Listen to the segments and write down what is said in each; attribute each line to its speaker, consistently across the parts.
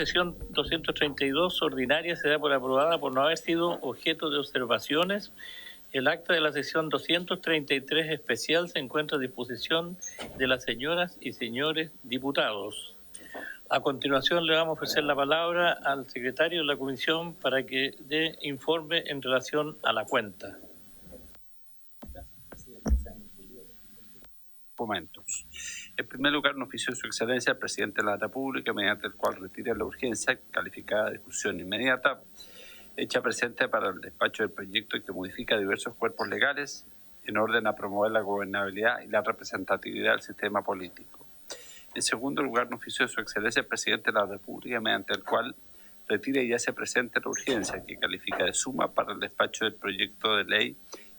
Speaker 1: sesión 232 ordinaria se da por aprobada por no haber sido objeto de observaciones. El acta de la sesión 233 especial se encuentra a disposición de las señoras y señores diputados. A continuación le vamos a ofrecer la palabra al secretario de la comisión para que dé informe en relación a la cuenta.
Speaker 2: Momentos. En primer lugar, un oficio de su excelencia al presidente de la República, mediante el cual retira la urgencia calificada de discusión inmediata, hecha presente para el despacho del proyecto que modifica diversos cuerpos legales en orden a promover la gobernabilidad y la representatividad del sistema político. En segundo lugar, un oficio de su excelencia al presidente de la República, mediante el cual retira y hace presente la urgencia que califica de suma para el despacho del proyecto de ley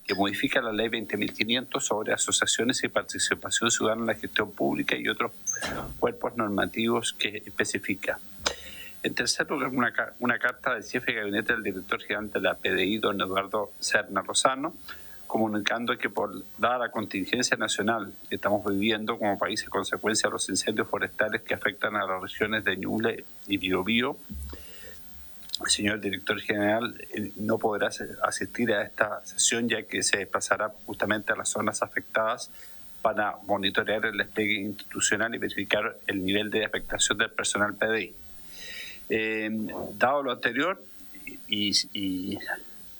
Speaker 2: que modifica la ley 20.500 sobre asociaciones y participación ciudadana en la gestión pública y otros cuerpos normativos que especifica. En tercer lugar, una carta del jefe de gabinete del director general de la PDI, don Eduardo Serna Lozano, comunicando que dada la contingencia nacional que estamos viviendo como país a consecuencia de los incendios forestales que afectan a las regiones de Ñuble y Biobío, el señor director general no podrá asistir a esta sesión, ya que se desplazará justamente a las zonas afectadas para monitorear el despliegue institucional y verificar el nivel de afectación del personal PDI. Dado lo anterior y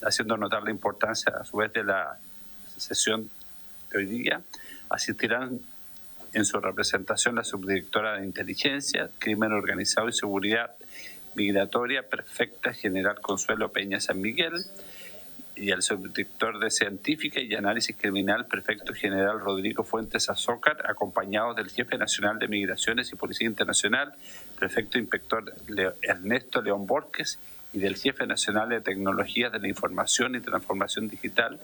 Speaker 2: haciendo notar la importancia a su vez de la sesión de hoy día, asistirán en su representación la subdirectora de Inteligencia, Crimen Organizado y Seguridad Migratoria Prefecta General Consuelo Peña San Miguel, y el subdirector de Científica y Análisis Criminal Prefecto General Rodrigo Fuentes Azócar, acompañados del Jefe Nacional de Migraciones y Policía Internacional, Prefecto Inspector Ernesto León Borges, y del Jefe Nacional de Tecnologías de la Información y Transformación Digital,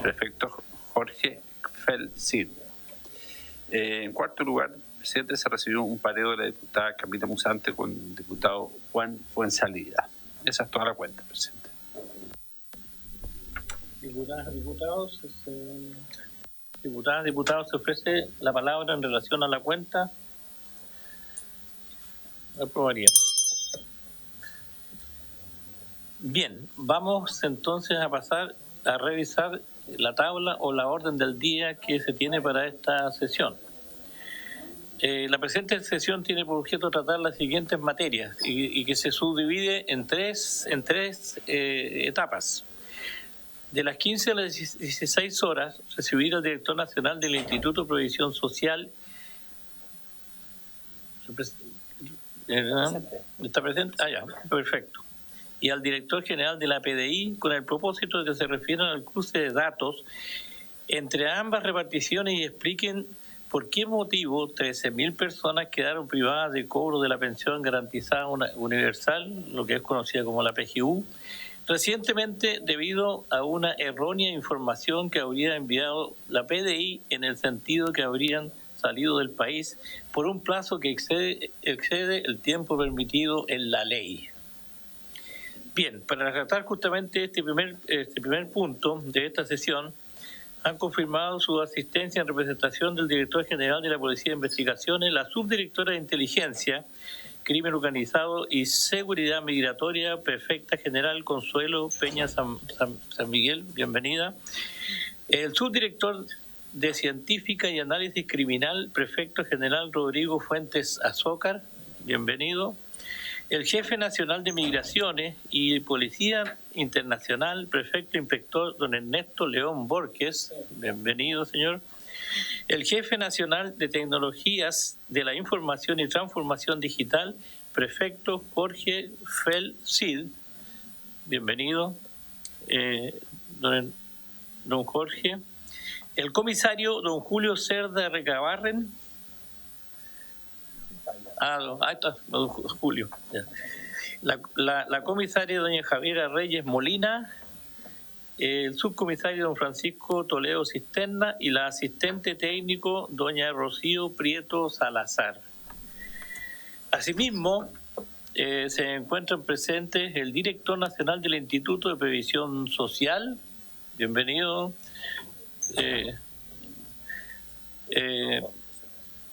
Speaker 2: Prefecto Jorge Felcid. En cuarto lugar, presidente, se recibió un pareo de la diputada Camila Musante con el diputado Juan Fuensalida. Esa es toda la cuenta, presidente.
Speaker 1: Diputados, se ofrece la palabra en relación a la cuenta. Aprobaría. Bien, vamos entonces a pasar a revisar la tabla o la orden del día que se tiene para esta sesión. La presente sesión tiene por objeto tratar las siguientes materias y que se subdivide en tres etapas. De las 15 a las 16 horas, recibir al director nacional del Instituto de Previsión Social. ¿Está presente? Ah, ya, perfecto. Y al director general de la PDI, con el propósito de que se refieran al cruce de datos entre ambas reparticiones y expliquen por qué motivo 13.000 personas quedaron privadas de cobro de la pensión garantizada universal, lo que es conocida como la PGU, recientemente debido a una errónea información que habría enviado la PDI en el sentido que habrían salido del país por un plazo que excede el tiempo permitido en la ley. Bien, para tratar justamente este primer punto de esta sesión, han confirmado su asistencia en representación del director general de la Policía de Investigaciones, la subdirectora de Inteligencia, Crimen Organizado y Seguridad Migratoria, Prefecta General Consuelo Peña San Miguel, bienvenida. El subdirector de Científica y Análisis Criminal, Prefecto General Rodrigo Fuentes Azócar, bienvenido. El Jefe Nacional de Migraciones y Policía Internacional, Prefecto Inspector don Ernesto León Borges, bienvenido, señor. El Jefe Nacional de Tecnologías de la Información y Transformación Digital, Prefecto Jorge Felcid, bienvenido, don Jorge. El comisario don Julio Cerda Recabarren. Ahí está, don Julio. La comisaria doña Javiera Reyes Molina, el subcomisario don Francisco Toledo Cisterna y la asistente técnico doña Rocío Prieto Salazar. Asimismo, se encuentran presentes el director nacional del Instituto de Previsión Social, bienvenido,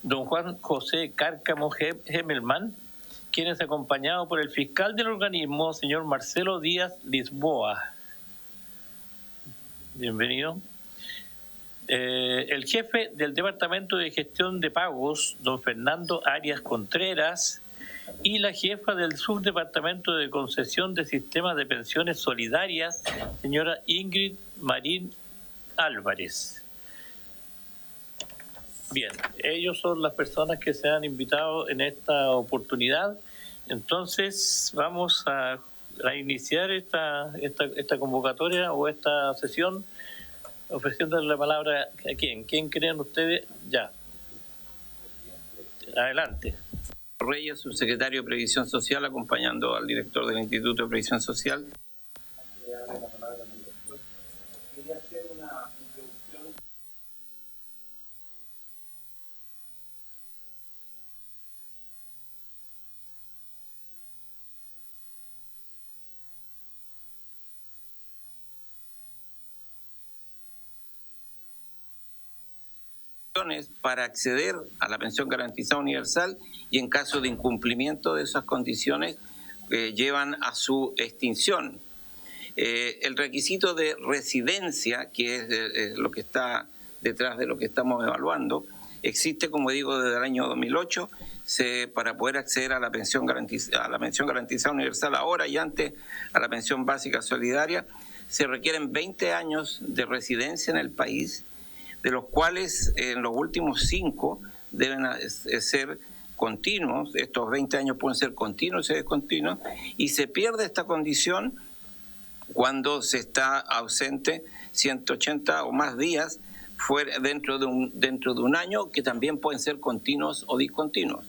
Speaker 1: don Juan José Cárcamo Gemelman, quien es acompañado por el fiscal del organismo, señor Marcelo Díaz Lisboa. Bienvenido. El jefe del Departamento de Gestión de Pagos, don Fernando Arias Contreras, y la jefa del Subdepartamento de Concesión de Sistemas de Pensiones Solidarias, señora Ingrid Marín Álvarez. Bien, ellos son las personas que se han invitado en esta oportunidad. Entonces vamos a iniciar esta convocatoria o esta sesión, ofreciéndole la palabra a quién. ¿Quién creen ustedes? Ya. Adelante.
Speaker 3: Reyes, subsecretario de Previsión Social, acompañando al director del Instituto de Previsión Social. Quería hacer una introducción. Para acceder a la pensión garantizada universal y en caso de incumplimiento de esas condiciones llevan a su extinción. El requisito de residencia, que es lo que está detrás de lo que estamos evaluando, existe, como digo, desde el año 2008 para poder acceder a la pensión garantizada universal ahora y antes a la pensión básica solidaria. Se requieren 20 años de residencia en el país, de los cuales en los últimos 5 deben ser continuos. Estos 20 años pueden ser continuos y discontinuos, y se pierde esta condición cuando se está ausente 180 o más días fuera, dentro de un año, que también pueden ser continuos o discontinuos.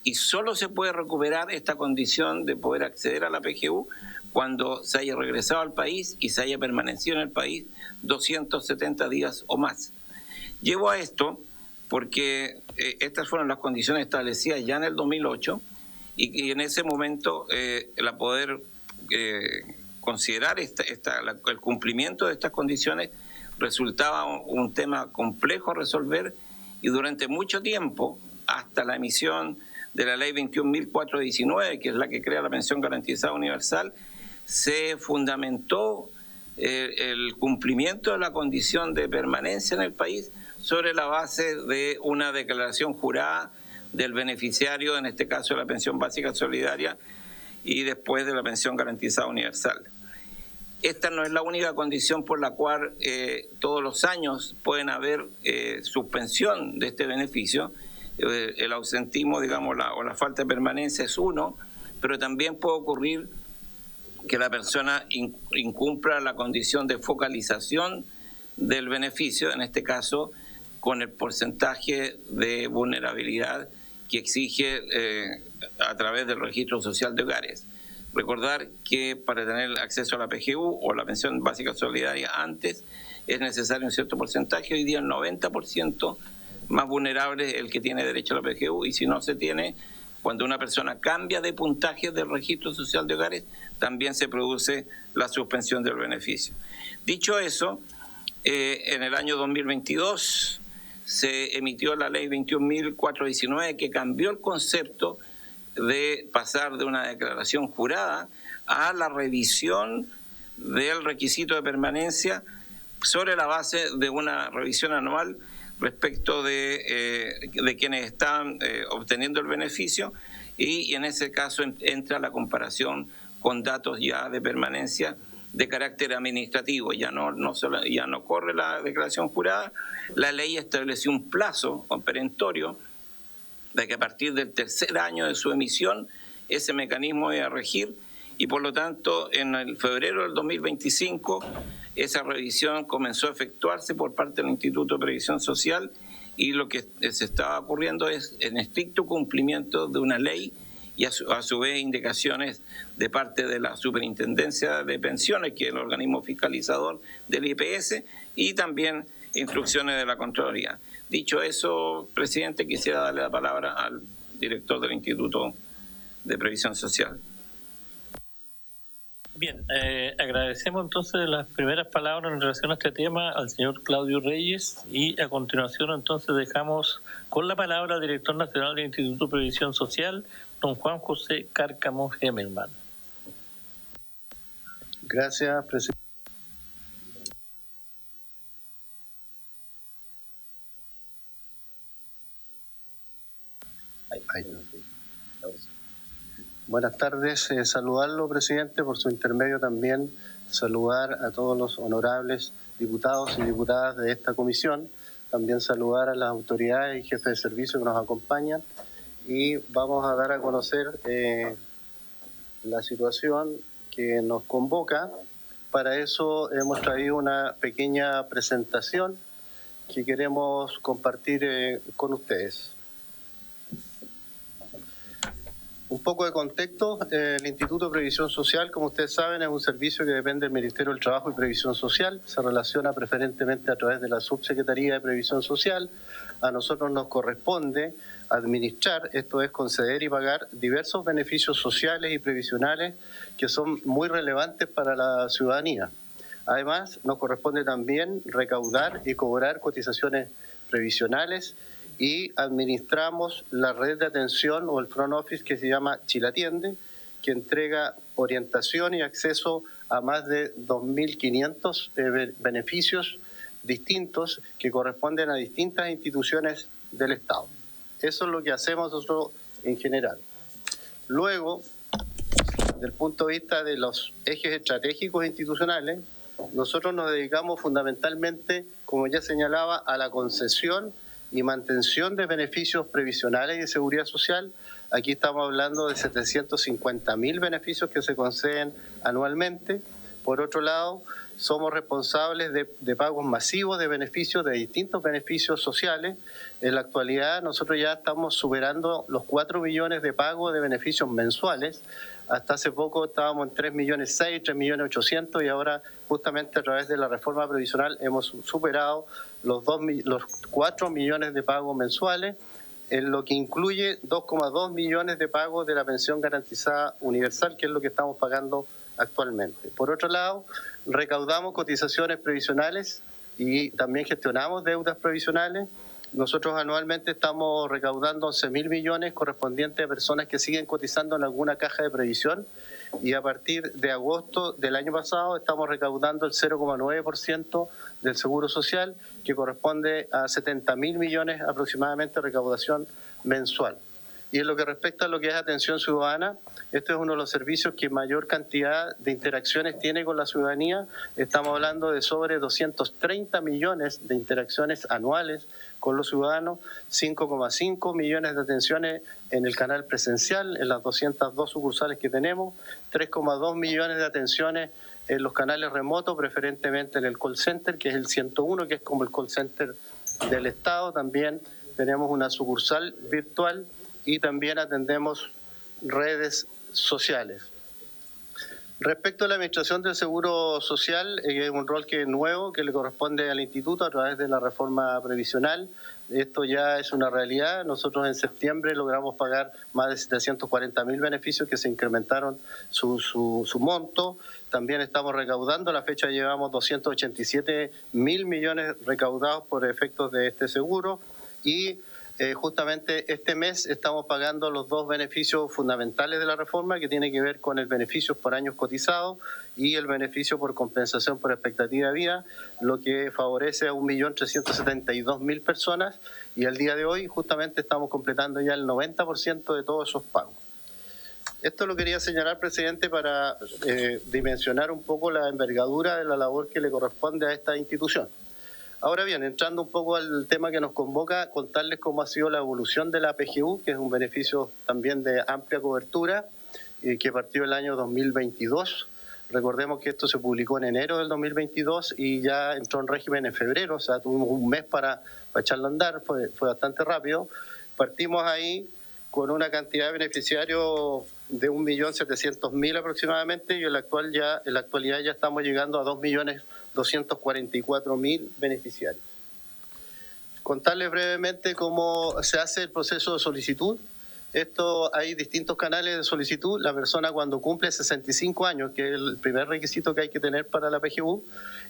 Speaker 3: Y solo se puede recuperar esta condición de poder acceder a la PGU cuando se haya regresado al país y se haya permanecido en el país 270 días o más. Llevo a esto porque estas fueron las condiciones establecidas ya en el 2008 y en ese momento la poder considerar el cumplimiento de estas condiciones resultaba un tema complejo a resolver, y durante mucho tiempo, hasta la emisión de la ley 21.419, que es la que crea la pensión garantizada universal, se fundamentó el cumplimiento de la condición de permanencia en el país sobre la base de una declaración jurada del beneficiario, en este caso de la pensión básica solidaria y después de la pensión garantizada universal. Esta no es la única condición por la cual todos los años pueden haber suspensión de este beneficio. El ausentismo, digamos, o la falta de permanencia es uno, pero también puede ocurrir que la persona incumpla la condición de focalización del beneficio, en este caso con el porcentaje de vulnerabilidad que exige a través del registro social de hogares. Recordar que para tener acceso a la PGU o la pensión básica solidaria antes es necesario un cierto porcentaje. Hoy día el 90% más vulnerable es el que tiene derecho a la PGU, y si no se tiene, cuando una persona cambia de puntaje del registro social de hogares, también se produce la suspensión del beneficio. Dicho eso, en el año 2022 se emitió la ley 21.419, que cambió el concepto de pasar de una declaración jurada a la revisión del requisito de permanencia sobre la base de una revisión anual respecto de quienes están obteniendo el beneficio, y en ese caso entra la comparación con datos ya de permanencia de carácter administrativo. Ya no corre la declaración jurada. La ley estableció un plazo perentorio de que a partir del tercer año de su emisión ese mecanismo debe regir, y por lo tanto en el febrero del 2025 esa revisión comenzó a efectuarse por parte del Instituto de Previsión Social, y lo que se estaba ocurriendo es en estricto cumplimiento de una ley y a su vez indicaciones de parte de la Superintendencia de Pensiones, que es el organismo fiscalizador del IPS, y también instrucciones de la Contraloría. Dicho eso, presidente, quisiera darle la palabra al director del Instituto de Previsión Social.
Speaker 1: Bien, agradecemos entonces las primeras palabras en relación a este tema al señor Claudio Reyes, y a continuación entonces dejamos con la palabra al director nacional del Instituto de Previsión Social, don Juan José Cárcamo Hemelman.
Speaker 4: Gracias, presidente. Buenas tardes, saludarlo, presidente, por su intermedio también saludar a todos los honorables diputados y diputadas de esta comisión, también saludar a las autoridades y jefes de servicio que nos acompañan, y vamos a dar a conocer la situación que nos convoca. Para eso hemos traído una pequeña presentación que queremos compartir con ustedes. Un poco de contexto, el Instituto de Previsión Social, como ustedes saben, es un servicio que depende del Ministerio del Trabajo y Previsión Social, se relaciona preferentemente a través de la Subsecretaría de Previsión Social. A nosotros nos corresponde administrar, esto es conceder y pagar diversos beneficios sociales y previsionales que son muy relevantes para la ciudadanía. Además, nos corresponde también recaudar y cobrar cotizaciones previsionales, y administramos la red de atención o el front office que se llama Chile Atiende, que entrega orientación y acceso a más de 2.500 beneficios distintos que corresponden a distintas instituciones del Estado. Eso es lo que hacemos nosotros en general. Luego, desde el punto de vista de los ejes estratégicos institucionales, nosotros nos dedicamos fundamentalmente, como ya señalaba, a la concesión y mantención de beneficios previsionales y de seguridad social. Aquí estamos hablando de 750.000 beneficios que se conceden anualmente. Por otro lado, somos responsables de pagos masivos de beneficios, de distintos beneficios sociales. En la actualidad nosotros ya estamos superando los 4 millones de pagos de beneficios mensuales. Hasta hace poco estábamos en 3.600.000, 3.800.000 y ahora justamente a través de la reforma previsional hemos superado los 4 millones de pagos mensuales, en lo que incluye 2,2 millones de pagos de la pensión garantizada universal, que es lo que estamos pagando actualmente. Por otro lado, recaudamos cotizaciones previsionales y también gestionamos deudas previsionales. Nosotros anualmente estamos recaudando 11.000 millones correspondientes a personas que siguen cotizando en alguna caja de previsión, y a partir de agosto del año pasado estamos recaudando el 0,9% del Seguro Social, que corresponde a 70.000 millones aproximadamente de recaudación mensual. Y en lo que respecta a lo que es atención ciudadana, este es uno de los servicios que mayor cantidad de interacciones tiene con la ciudadanía. Estamos hablando de sobre 230 millones de interacciones anuales con los ciudadanos, 5,5 millones de atenciones en el canal presencial, en las 202 sucursales que tenemos, 3,2 millones de atenciones en los canales remotos, preferentemente en el call center, que es el 101, que es como el call center del Estado. También tenemos una sucursal virtual y también atendemos redes sociales. Respecto a la administración del Seguro Social, es un rol que es nuevo, que le corresponde al Instituto a través de la reforma previsional. Esto ya es una realidad. Nosotros en septiembre logramos pagar más de 740.000 beneficios que se incrementaron su monto. También estamos recaudando, a la fecha llevamos 287.000 millones recaudados por efectos de este seguro, y justamente este mes estamos pagando los dos beneficios fundamentales de la reforma, que tiene que ver con el beneficio por años cotizados y el beneficio por compensación por expectativa de vida, lo que favorece a 1.372.000 personas, y al día de hoy justamente estamos completando ya el 90% de todos esos pagos. Esto lo quería señalar, presidente, para dimensionar un poco la envergadura de la labor que le corresponde a esta institución. Ahora bien, entrando un poco al tema que nos convoca, contarles cómo ha sido la evolución de la PGU, que es un beneficio también de amplia cobertura, que partió el año 2022. Recordemos que esto se publicó en enero del 2022 y ya entró en régimen en febrero, o sea, tuvimos un mes para echarlo a andar, fue bastante rápido. Partimos ahí con una cantidad de beneficiarios de 1.700.000 aproximadamente, y en la actualidad ya estamos llegando a 2.244.000 beneficiarios. Contarles brevemente cómo se hace el proceso de solicitud. Hay distintos canales de solicitud. La persona, cuando cumple 65 años, que es el primer requisito que hay que tener para la PGU,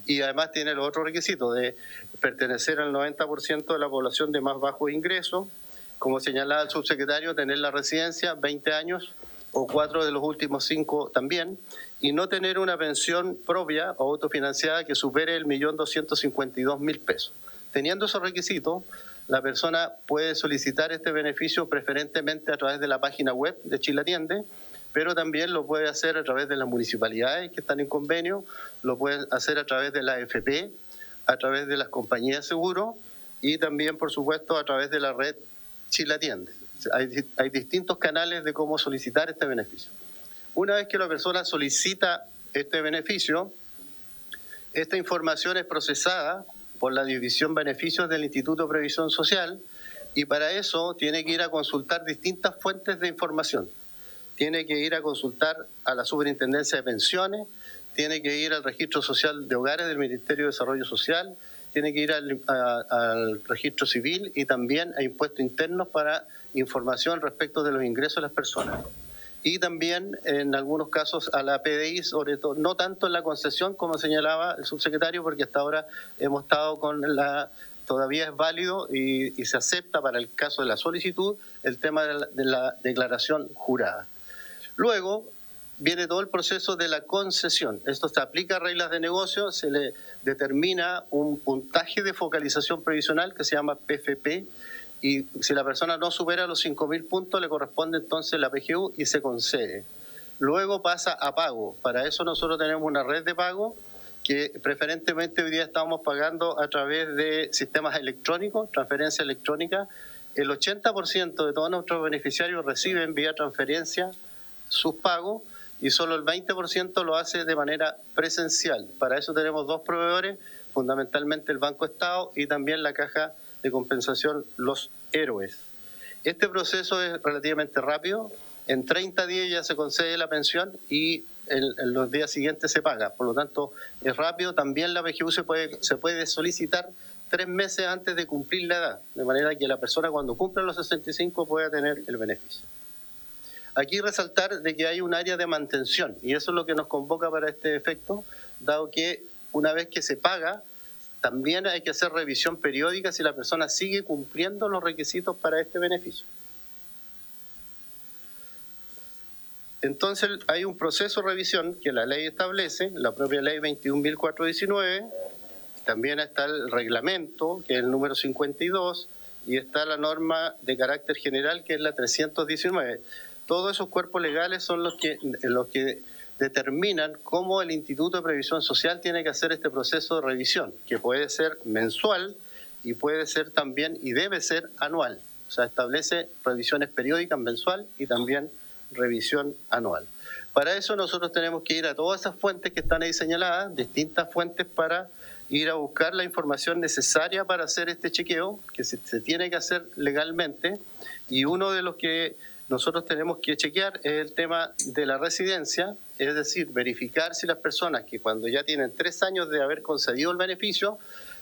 Speaker 4: y además tiene el otro requisito de pertenecer al 90% de la población de más bajo ingreso, como señalaba el subsecretario, tener la residencia 20 años o 4 de los últimos 5 también, y no tener una pensión propia o autofinanciada que supere el 1.252.000 pesos. Teniendo esos requisitos, la persona puede solicitar este beneficio preferentemente a través de la página web de Chile Atiende, pero también lo puede hacer a través de las municipalidades que están en convenio, lo puede hacer a través de la AFP, a través de las compañías de seguro y también, por supuesto, a través de la red Chile Atiende. Hay distintos canales de cómo solicitar este beneficio. Una vez que la persona solicita este beneficio, esta información es procesada por la División Beneficios del Instituto de Previsión Social y para eso tiene que ir a consultar distintas fuentes de información. Tiene que ir a consultar a la Superintendencia de Pensiones, tiene que ir al Registro Social de Hogares del Ministerio de Desarrollo Social, tiene que ir al Registro Civil y también a Impuestos Internos para información respecto de los ingresos de las personas. Y también, en algunos casos, a la PDI, sobre todo, no tanto en la concesión, como señalaba el subsecretario, porque hasta ahora hemos estado con todavía es válido y se acepta para el caso de la solicitud el tema de la declaración jurada. Luego viene todo el proceso de la concesión. Esto se aplica a reglas de negocio, se le determina un puntaje de focalización previsional que se llama PFP, y si la persona no supera los 5.000 puntos, le corresponde entonces la PGU y se concede. Luego pasa a pago. Para eso nosotros tenemos una red de pago que preferentemente hoy día estamos pagando a través de sistemas electrónicos, transferencia electrónica. El 80% de todos nuestros beneficiarios reciben vía transferencia sus pagos y solo el 20% lo hace de manera presencial. Para eso tenemos 2 proveedores, fundamentalmente el Banco Estado y también la Caja de Compensación Los Héroes. Este proceso es relativamente rápido, en 30 días ya se concede la pensión y en los días siguientes se paga, por lo tanto es rápido. También la PGU se puede solicitar 3 meses antes de cumplir la edad, de manera que la persona cuando cumpla los 65 pueda tener el beneficio. Aquí resaltar de que hay un área de mantención y eso es lo que nos convoca para este efecto, dado que una vez que se paga, también hay que hacer revisión periódica si la persona sigue cumpliendo los requisitos para este beneficio. Entonces hay un proceso de revisión que la ley establece, la propia ley 21.419, también está el reglamento, que es el número 52, y está la norma de carácter general, que es la 319. Todos esos cuerpos legales son los que determinan cómo el Instituto de Previsión Social tiene que hacer este proceso de revisión, que puede ser mensual y puede ser también y debe ser anual. O sea, establece revisiones periódicas mensual y también revisión anual. Para eso nosotros tenemos que ir a todas esas fuentes que están ahí señaladas, distintas fuentes para ir a buscar la información necesaria para hacer este chequeo, que se tiene que hacer legalmente, y uno de los que nosotros tenemos que chequear es el tema de la residencia, es decir, verificar si las personas que cuando ya tienen 3 años de haber concedido el beneficio,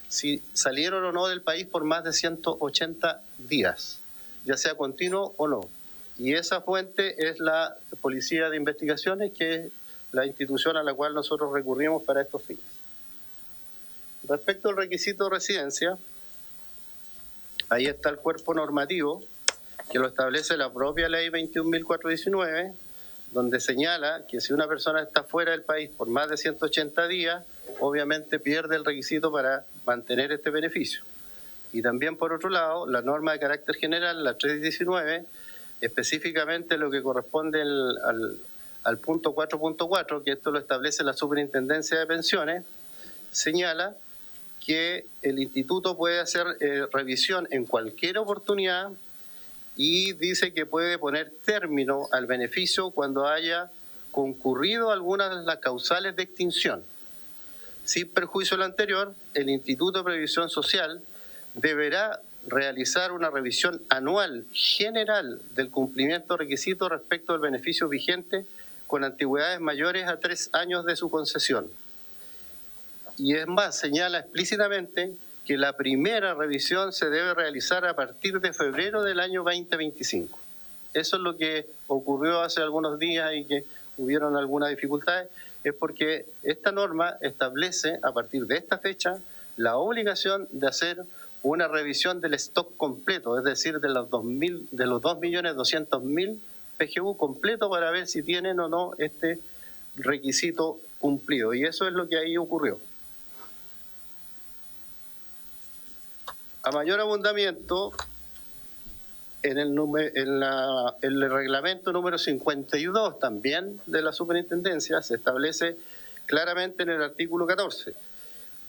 Speaker 4: si salieron o no del país por más de 180 días, ya sea continuo o no. Y esa fuente es la Policía de Investigaciones, que es la institución a la cual nosotros recurrimos para estos fines. Respecto al requisito de residencia, ahí está el cuerpo normativo, que lo establece la propia ley 21.419, donde señala que si una persona está fuera del país por más de 180 días, obviamente pierde el requisito para mantener este beneficio. Y también, por otro lado, la norma de carácter general, la 319, específicamente lo que corresponde al punto 4.4, que esto lo establece la Superintendencia de Pensiones, señala que el instituto puede hacer revisión en cualquier oportunidad y dice que puede poner término al beneficio cuando haya concurrido algunas de las causales de extinción. Sin perjuicio de lo anterior, el Instituto de Previsión Social deberá realizar una revisión anual general del cumplimiento de requisitos respecto del beneficio vigente con antigüedades mayores a 3 años de su concesión. Y es más, señala explícitamente que la primera revisión se debe realizar a partir de febrero del año 2025. Eso es lo que ocurrió hace algunos días y que hubieron algunas dificultades, es porque esta norma establece a partir de esta fecha la obligación de hacer una revisión del stock completo, es decir, de los 2.200.000 PGU completo para ver si tienen o no este requisito cumplido. Y eso es lo que ahí ocurrió. A mayor abundamiento, en el reglamento número 52 también de la superintendencia se establece claramente en el artículo 14,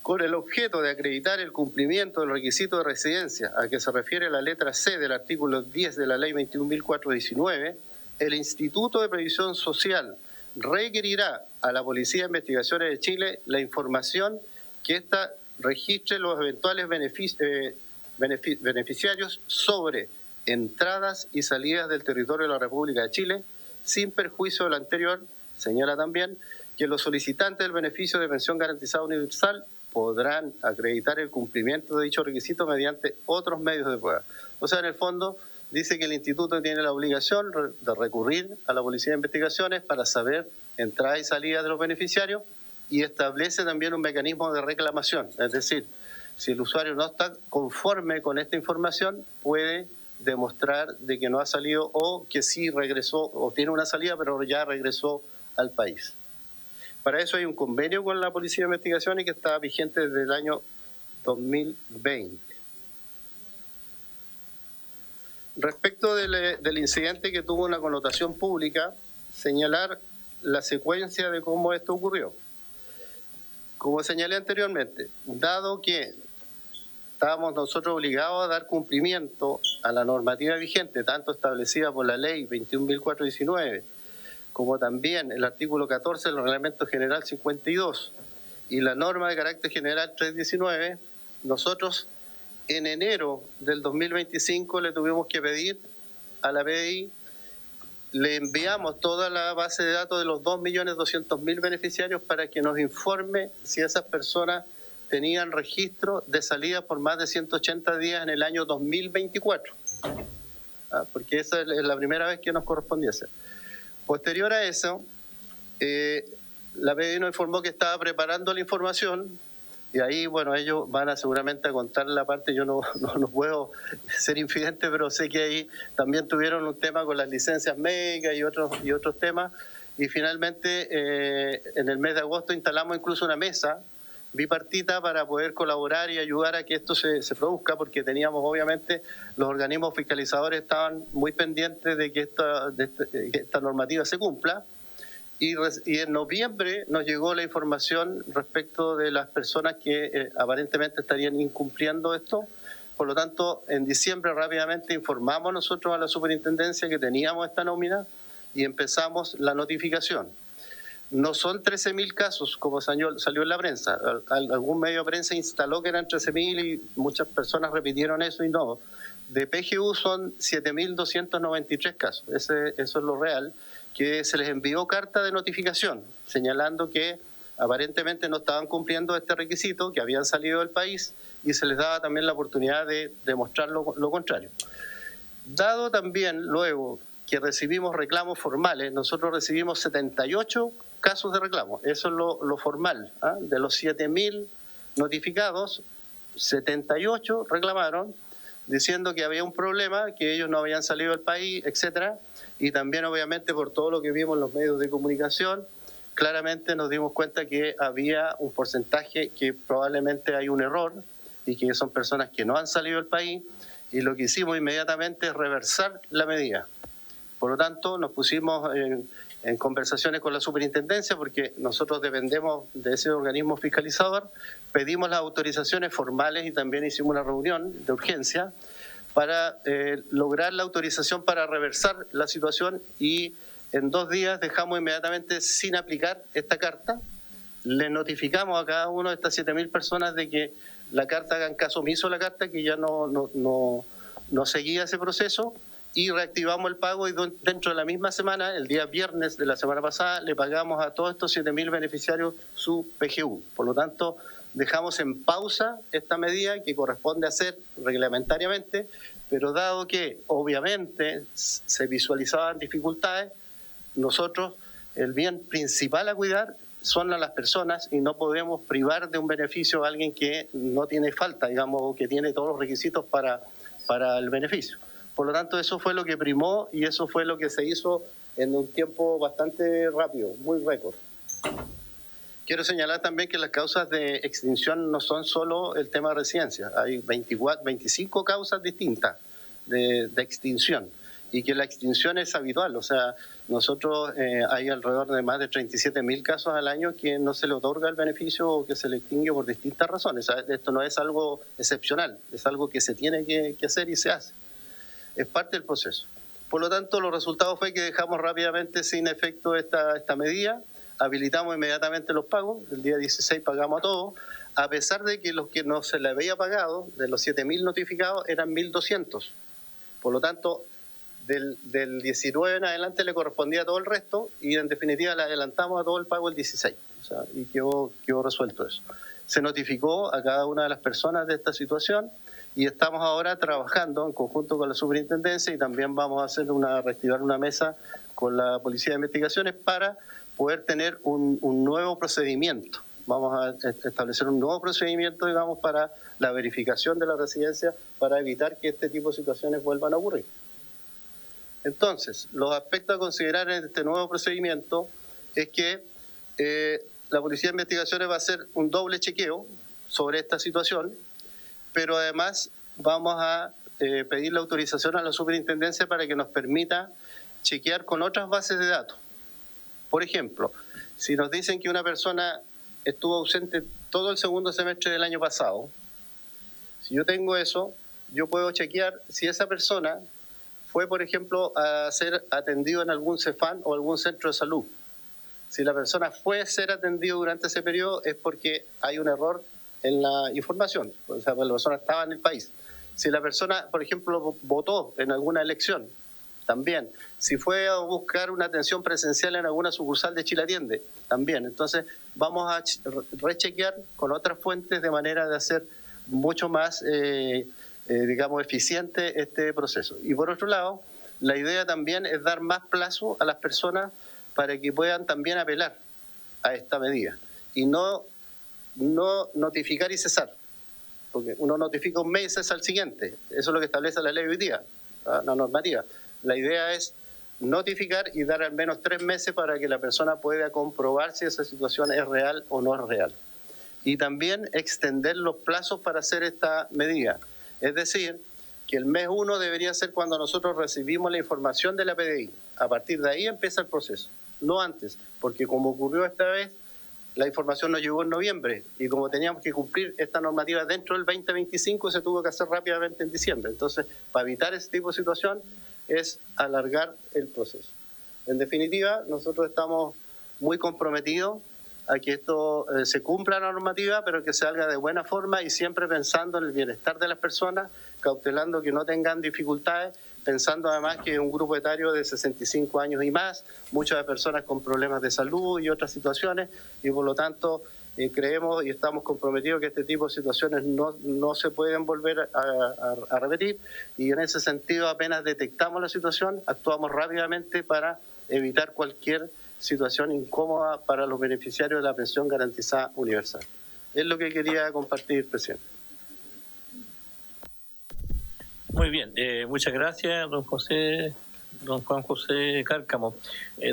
Speaker 4: con el objeto de acreditar el cumplimiento del requisito de residencia a que se refiere la letra C del artículo 10 de la ley 21.419, el Instituto de Previsión Social requerirá a la Policía de Investigaciones de Chile la información que ésta registre los eventuales beneficiarios sobre entradas y salidas del territorio de la República de Chile, sin perjuicio de lo anterior. Señala también que los solicitantes del beneficio de pensión garantizada universal podrán acreditar el cumplimiento de dicho requisito mediante otros medios de prueba. O sea, en el fondo, dice que el instituto tiene la obligación de recurrir a la Policía de Investigaciones para saber entradas y salidas de los beneficiarios y establece también un mecanismo de reclamación. Es decir, si el usuario no está conforme con esta información, puede demostrar de que no ha salido o que sí regresó o tiene una salida pero ya regresó al país. Para eso hay un convenio con la Policía de Investigaciones que está vigente desde el año 2020. Respecto del incidente que tuvo una connotación pública, señalar la secuencia de cómo esto ocurrió. Como señalé anteriormente, dado que estábamos nosotros obligados a dar cumplimiento a la normativa vigente, tanto establecida por la ley 21.419, como también el artículo 14 del Reglamento General 52 y la norma de carácter general 319, nosotros en enero del 2025 le tuvimos que pedir a la PDI, le enviamos toda la base de datos de los 2.200.000 beneficiarios para que nos informe si esas personas tenían registro de salida por más de 180 días en el año 2024. Porque esa es la primera vez que nos correspondía hacer. Posterior a eso, la PDI nos informó que estaba preparando la información y ahí, bueno, ellos van a seguramente a contar la parte, yo no puedo ser infidente, pero sé que ahí también tuvieron un tema con las licencias médicas y otros temas y finalmente en el mes de agosto instalamos incluso una mesa bipartita para poder colaborar y ayudar a que esto se produzca, porque teníamos obviamente, los organismos fiscalizadores estaban muy pendientes de que esta normativa se cumpla y en noviembre nos llegó la información respecto de las personas que aparentemente estarían incumpliendo esto. Por lo tanto, en diciembre rápidamente informamos nosotros a la superintendencia que teníamos esta nómina y empezamos la notificación. No son 13.000 casos, como salió en la prensa. Algún medio de prensa instaló que eran 13.000 y muchas personas repitieron eso y no. De PGU son 7.293 casos. Eso es lo real, que se les envió carta de notificación, señalando que aparentemente no estaban cumpliendo este requisito, que habían salido del país y se les daba también la oportunidad de demostrar lo contrario. Dado también luego que recibimos reclamos formales, nosotros recibimos 78 casos de reclamo, eso es lo formal. De los 7.000 notificados, 78 reclamaron diciendo que había un problema, que ellos no habían salido del país, etcétera, y también obviamente por todo lo que vimos en los medios de comunicación, claramente nos dimos cuenta que había un porcentaje que probablemente hay un error y que son personas que no han salido del país, y lo que hicimos inmediatamente es reversar la medida. Por lo tanto, nos pusimos en conversaciones con la superintendencia, porque nosotros dependemos de ese organismo fiscalizador, pedimos las autorizaciones formales y también hicimos una reunión de urgencia para lograr la autorización para reversar la situación, y en 2 días dejamos inmediatamente sin aplicar esta carta. Le notificamos a cada uno de estas 7.000 personas de que la carta, hagan caso omiso a la carta, que ya no seguía ese proceso, y reactivamos el pago, y dentro de la misma semana, el día viernes de la semana pasada, le pagamos a todos estos 7.000 beneficiarios su PGU. Por lo tanto, dejamos en pausa esta medida que corresponde hacer reglamentariamente, pero dado que obviamente se visualizaban dificultades, nosotros el bien principal a cuidar son a las personas y no podemos privar de un beneficio a alguien que no tiene falta, digamos, o que tiene todos los requisitos para el beneficio. Por lo tanto, eso fue lo que primó y eso fue lo que se hizo en un tiempo bastante rápido, muy récord. Quiero señalar también que las causas de extinción no son solo el tema de residencia, hay 25 causas distintas de extinción y que la extinción es habitual, o sea, nosotros hay alrededor de más de 37.000 casos al año que no se le otorga el beneficio o que se le extingue por distintas razones. Esto no es algo excepcional, es algo que se tiene que hacer y se hace. Es parte del proceso. Por lo tanto, los resultados fue que dejamos rápidamente sin efecto esta medida, habilitamos inmediatamente los pagos, el día 16 pagamos a todos, a pesar de que los que no se le había pagado, de los 7.000 notificados, eran 1.200. Por lo tanto, del 19 en adelante le correspondía todo el resto y en definitiva le adelantamos a todo el pago el 16. O sea, y quedó resuelto eso. Se notificó a cada una de las personas de esta situación y estamos ahora trabajando en conjunto con la superintendencia y también vamos a reactivar una mesa con la Policía de Investigaciones para poder tener un nuevo procedimiento. Vamos a establecer un nuevo procedimiento, digamos, para la verificación de la residencia para evitar que este tipo de situaciones vuelvan a ocurrir. Entonces, los aspectos a considerar en este nuevo procedimiento es que la Policía de Investigaciones va a hacer un doble chequeo sobre esta situación, pero además vamos a pedir la autorización a la superintendencia para que nos permita chequear con otras bases de datos. Por ejemplo, si nos dicen que una persona estuvo ausente todo el segundo semestre del año pasado, si yo tengo eso, yo puedo chequear si esa persona fue, por ejemplo, a ser atendido en algún CEFAM o algún centro de salud. Si la persona fue a ser atendido durante ese periodo es porque hay un error en la información, o sea, la persona estaba en el país. Si la persona, por ejemplo, votó en alguna elección, también. Si fue a buscar una atención presencial en alguna sucursal de Chile Atiende, también. Entonces, vamos a rechequear con otras fuentes de manera de hacer mucho más, digamos, eficiente este proceso. Y por otro lado, la idea también es dar más plazo a las personas para que puedan también apelar a esta medida y no notificar y cesar, porque uno notifica un mes y cesa al siguiente. Eso es lo que establece la ley hoy día, la normativa. La idea es notificar y dar al menos 3 meses para que la persona pueda comprobar si esa situación es real o no es real. Y también extender los plazos para hacer esta medida. Es decir, que el mes 1 debería ser cuando nosotros recibimos la información de la PDI. A partir de ahí empieza el proceso, no antes, porque como ocurrió esta vez, la información nos llegó en noviembre y como teníamos que cumplir esta normativa dentro del 2025, se tuvo que hacer rápidamente en diciembre. Entonces, para evitar ese tipo de situación, es alargar el proceso. En definitiva, nosotros estamos muy comprometidos a que esto se cumpla la normativa, pero que se haga de buena forma y siempre pensando en el bienestar de las personas, cautelando que no tengan dificultades, pensando además que es un grupo etario de 65 años y más, muchas personas con problemas de salud y otras situaciones, y por lo tanto creemos y estamos comprometidos que este tipo de situaciones no se pueden volver a repetir, y en ese sentido apenas detectamos la situación, actuamos rápidamente para evitar cualquier situación incómoda para los beneficiarios de la pensión garantizada universal. Es lo que quería compartir, presidente.
Speaker 1: Muy bien, muchas gracias, don Juan José Cárcamo.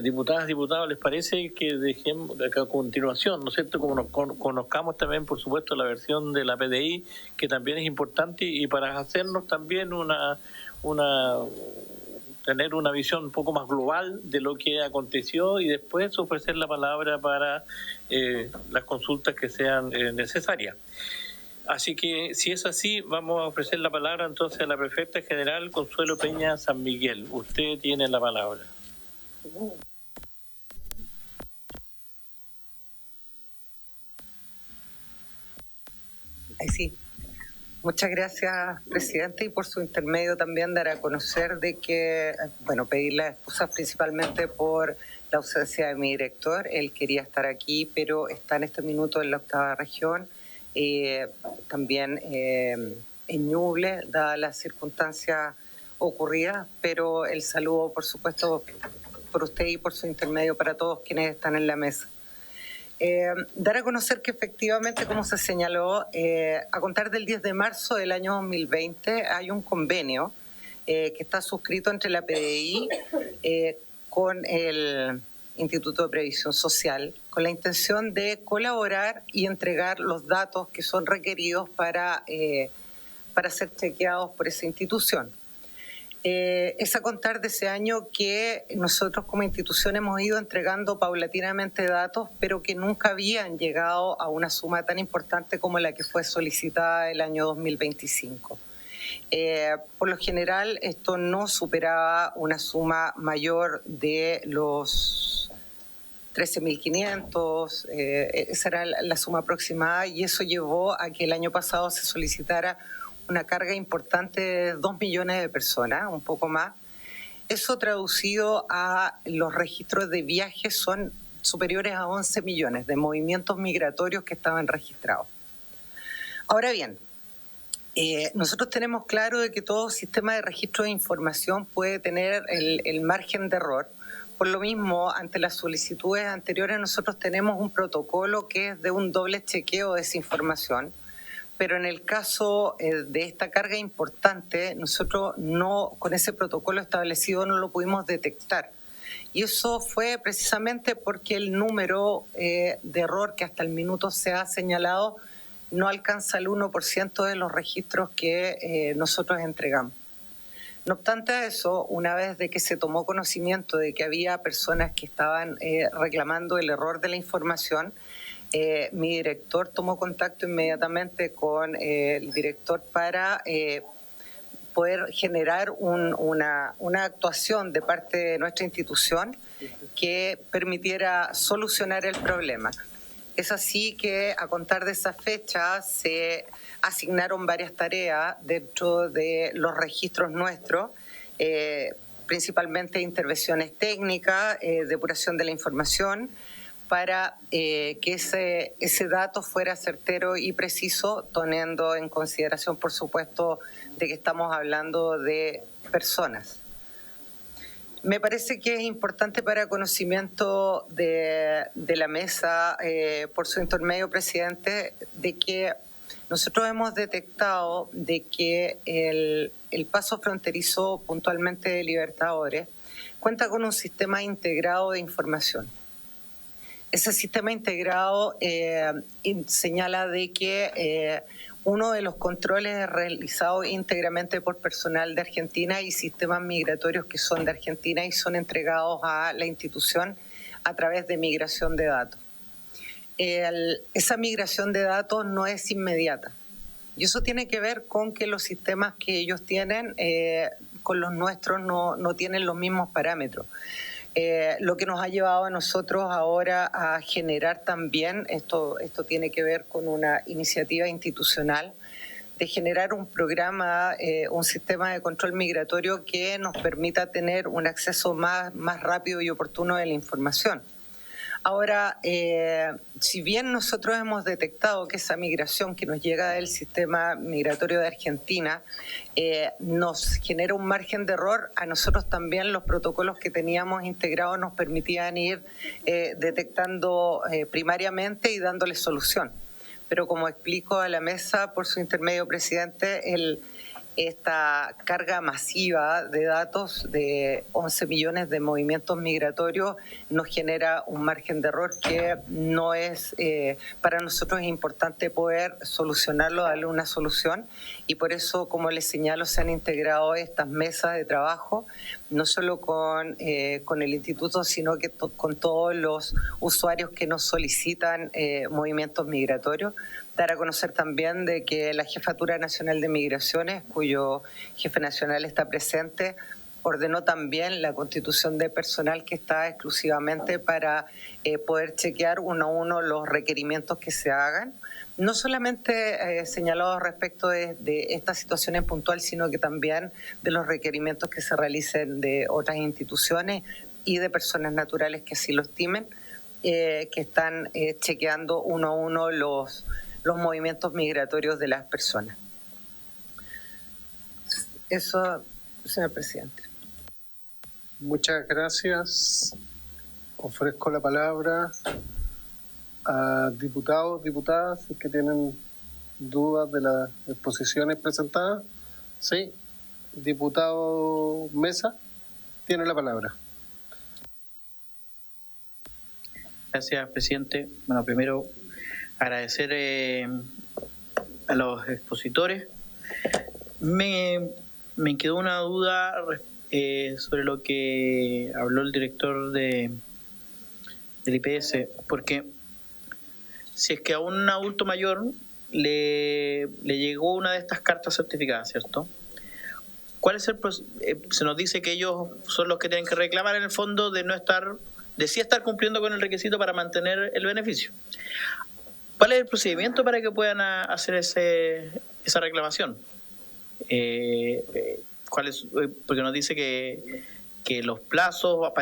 Speaker 1: Diputadas, diputados, ¿les parece que dejemos a continuación, ¿no es cierto?, como nos conozcamos también, por supuesto, la versión de la PDI, que también es importante, y para hacernos también tener una visión un poco más global de lo que aconteció y después ofrecer la palabra para las consultas que sean necesarias. Así que, si es así, vamos a ofrecer la palabra entonces a la prefecta general Consuelo Peña San Miguel. Usted tiene la palabra.
Speaker 5: Sí. Muchas gracias, presidente, y por su intermedio también dar a conocer de que, pedir las excusas principalmente por la ausencia de mi director. Él quería estar aquí, pero está en este minuto en la 8ª región, también en Ñuble, dadas las circunstancias ocurridas, pero el saludo, por supuesto, por usted y por su intermedio para todos quienes están en la mesa. Dar a conocer que efectivamente, como se señaló, a contar del 10 de marzo del año 2020 hay un convenio que está suscrito entre la PDI con el Instituto de Previsión Social, con la intención de colaborar y entregar los datos que son requeridos para ser chequeados por esa institución. Es a contar de ese año que nosotros como institución hemos ido entregando paulatinamente datos, pero que nunca habían llegado a una suma tan importante como la que fue solicitada el año 2025. Por lo general, esto no superaba una suma mayor de los 13.500, esa era la suma aproximada, y eso llevó a que el año pasado se solicitara una carga importante de 2 millones de personas, un poco más. Eso traducido a los registros de viajes son superiores a 11 millones de movimientos migratorios que estaban registrados. Ahora bien, nosotros tenemos claro de que todo sistema de registro de información puede tener el margen de error. Por lo mismo, ante las solicitudes anteriores, nosotros tenemos un protocolo que es de un doble chequeo de esa información. Pero en el caso de esta carga importante, nosotros con ese protocolo establecido no lo pudimos detectar. Y eso fue precisamente porque el número de error que hasta el minuto se ha señalado no alcanza el 1% de los registros que nosotros entregamos. No obstante eso, una vez de que se tomó conocimiento de que había personas que estaban reclamando el error de la información, mi director tomó contacto inmediatamente con el director para poder generar una actuación de parte de nuestra institución que permitiera solucionar el problema. Es así que a contar de esa fecha se asignaron varias tareas dentro de los registros nuestros, principalmente intervenciones técnicas, depuración de la información, para que ese dato fuera certero y preciso, teniendo en consideración, por supuesto, de que estamos hablando de personas. Me parece que es importante para conocimiento de la mesa, por su intermedio, presidente, de que nosotros hemos detectado de que el paso fronterizo, puntualmente de Libertadores, cuenta con un sistema integrado de información. Ese sistema integrado señala de que uno de los controles es realizado íntegramente por personal de Argentina y sistemas migratorios que son de Argentina y son entregados a la institución a través de migración de datos. Esa migración de datos no es inmediata. Y eso tiene que ver con que los sistemas que ellos tienen con los nuestros no tienen los mismos parámetros. Lo que nos ha llevado a nosotros ahora a generar también, esto tiene que ver con una iniciativa institucional, de generar un programa, un sistema de control migratorio que nos permita tener un acceso más rápido y oportuno de la información. Ahora, si bien nosotros hemos detectado que esa migración que nos llega del sistema migratorio de Argentina nos genera un margen de error, a nosotros también los protocolos que teníamos integrados nos permitían ir detectando primariamente y dándole solución. Pero como explico a la mesa por su intermedio, presidente, esta carga masiva de datos de 11 millones de movimientos migratorios nos genera un margen de error que no es, para nosotros es importante poder solucionarlo, darle una solución, y por eso, como les señalo, se han integrado estas mesas de trabajo, no solo con el instituto, sino que con todos los usuarios que nos solicitan movimientos migratorios. Dar a conocer también de que la Jefatura Nacional de Migraciones, cuyo jefe nacional está presente, ordenó también la constitución de personal que está exclusivamente para poder chequear uno a uno los requerimientos que se hagan, no solamente señalados respecto de esta situación en puntual, sino que también de los requerimientos que se realicen de otras instituciones y de personas naturales que así lo estimen, que están chequeando uno a uno los movimientos migratorios de las personas. Eso, señor presidente.
Speaker 4: Muchas gracias. Ofrezco la palabra a diputados, diputadas que tienen dudas de las exposiciones presentadas. Sí, diputado Mesa, tiene la palabra.
Speaker 1: Gracias, presidente. Bueno, primero agradecer a los expositores. Me quedó una duda sobre lo que habló el director del IPS, porque si es que a un adulto mayor le llegó una de estas cartas certificadas, ¿cierto? ¿Cuál es se nos dice que ellos son los que tienen que reclamar en el fondo de sí estar cumpliendo con el requisito para mantener el beneficio? ¿Cuál es el procedimiento para que puedan hacer esa reclamación? Porque nos dice que los plazos,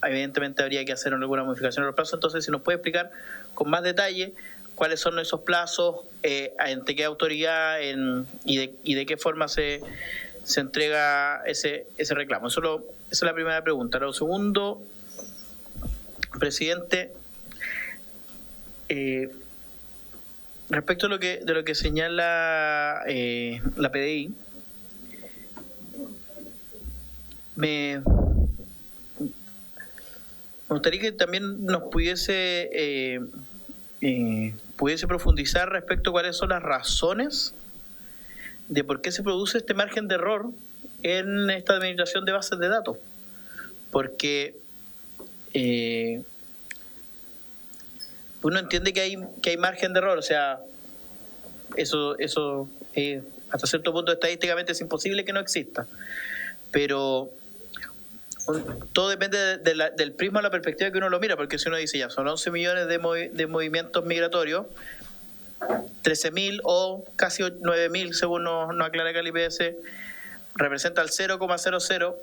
Speaker 1: evidentemente habría que hacer alguna modificación en los plazos. Entonces, si nos puede explicar con más detalle cuáles son esos plazos, ante qué autoridad y de qué forma se entrega ese reclamo. Esa es la primera pregunta. Lo segundo, presidente, respecto de lo que señala la PDI, me gustaría que también nos pudiese profundizar respecto a cuáles son las razones de por qué se produce este margen de error en esta administración de bases de datos. Porque uno entiende que hay margen de error, o sea, eso hasta cierto punto estadísticamente es imposible que no exista, pero todo depende del prisma o la perspectiva que uno lo mira, porque si uno dice ya son 11 millones de movimientos migratorios, 13.000 o casi 9.000 según nos aclara acá el IPS, representa el 0,00,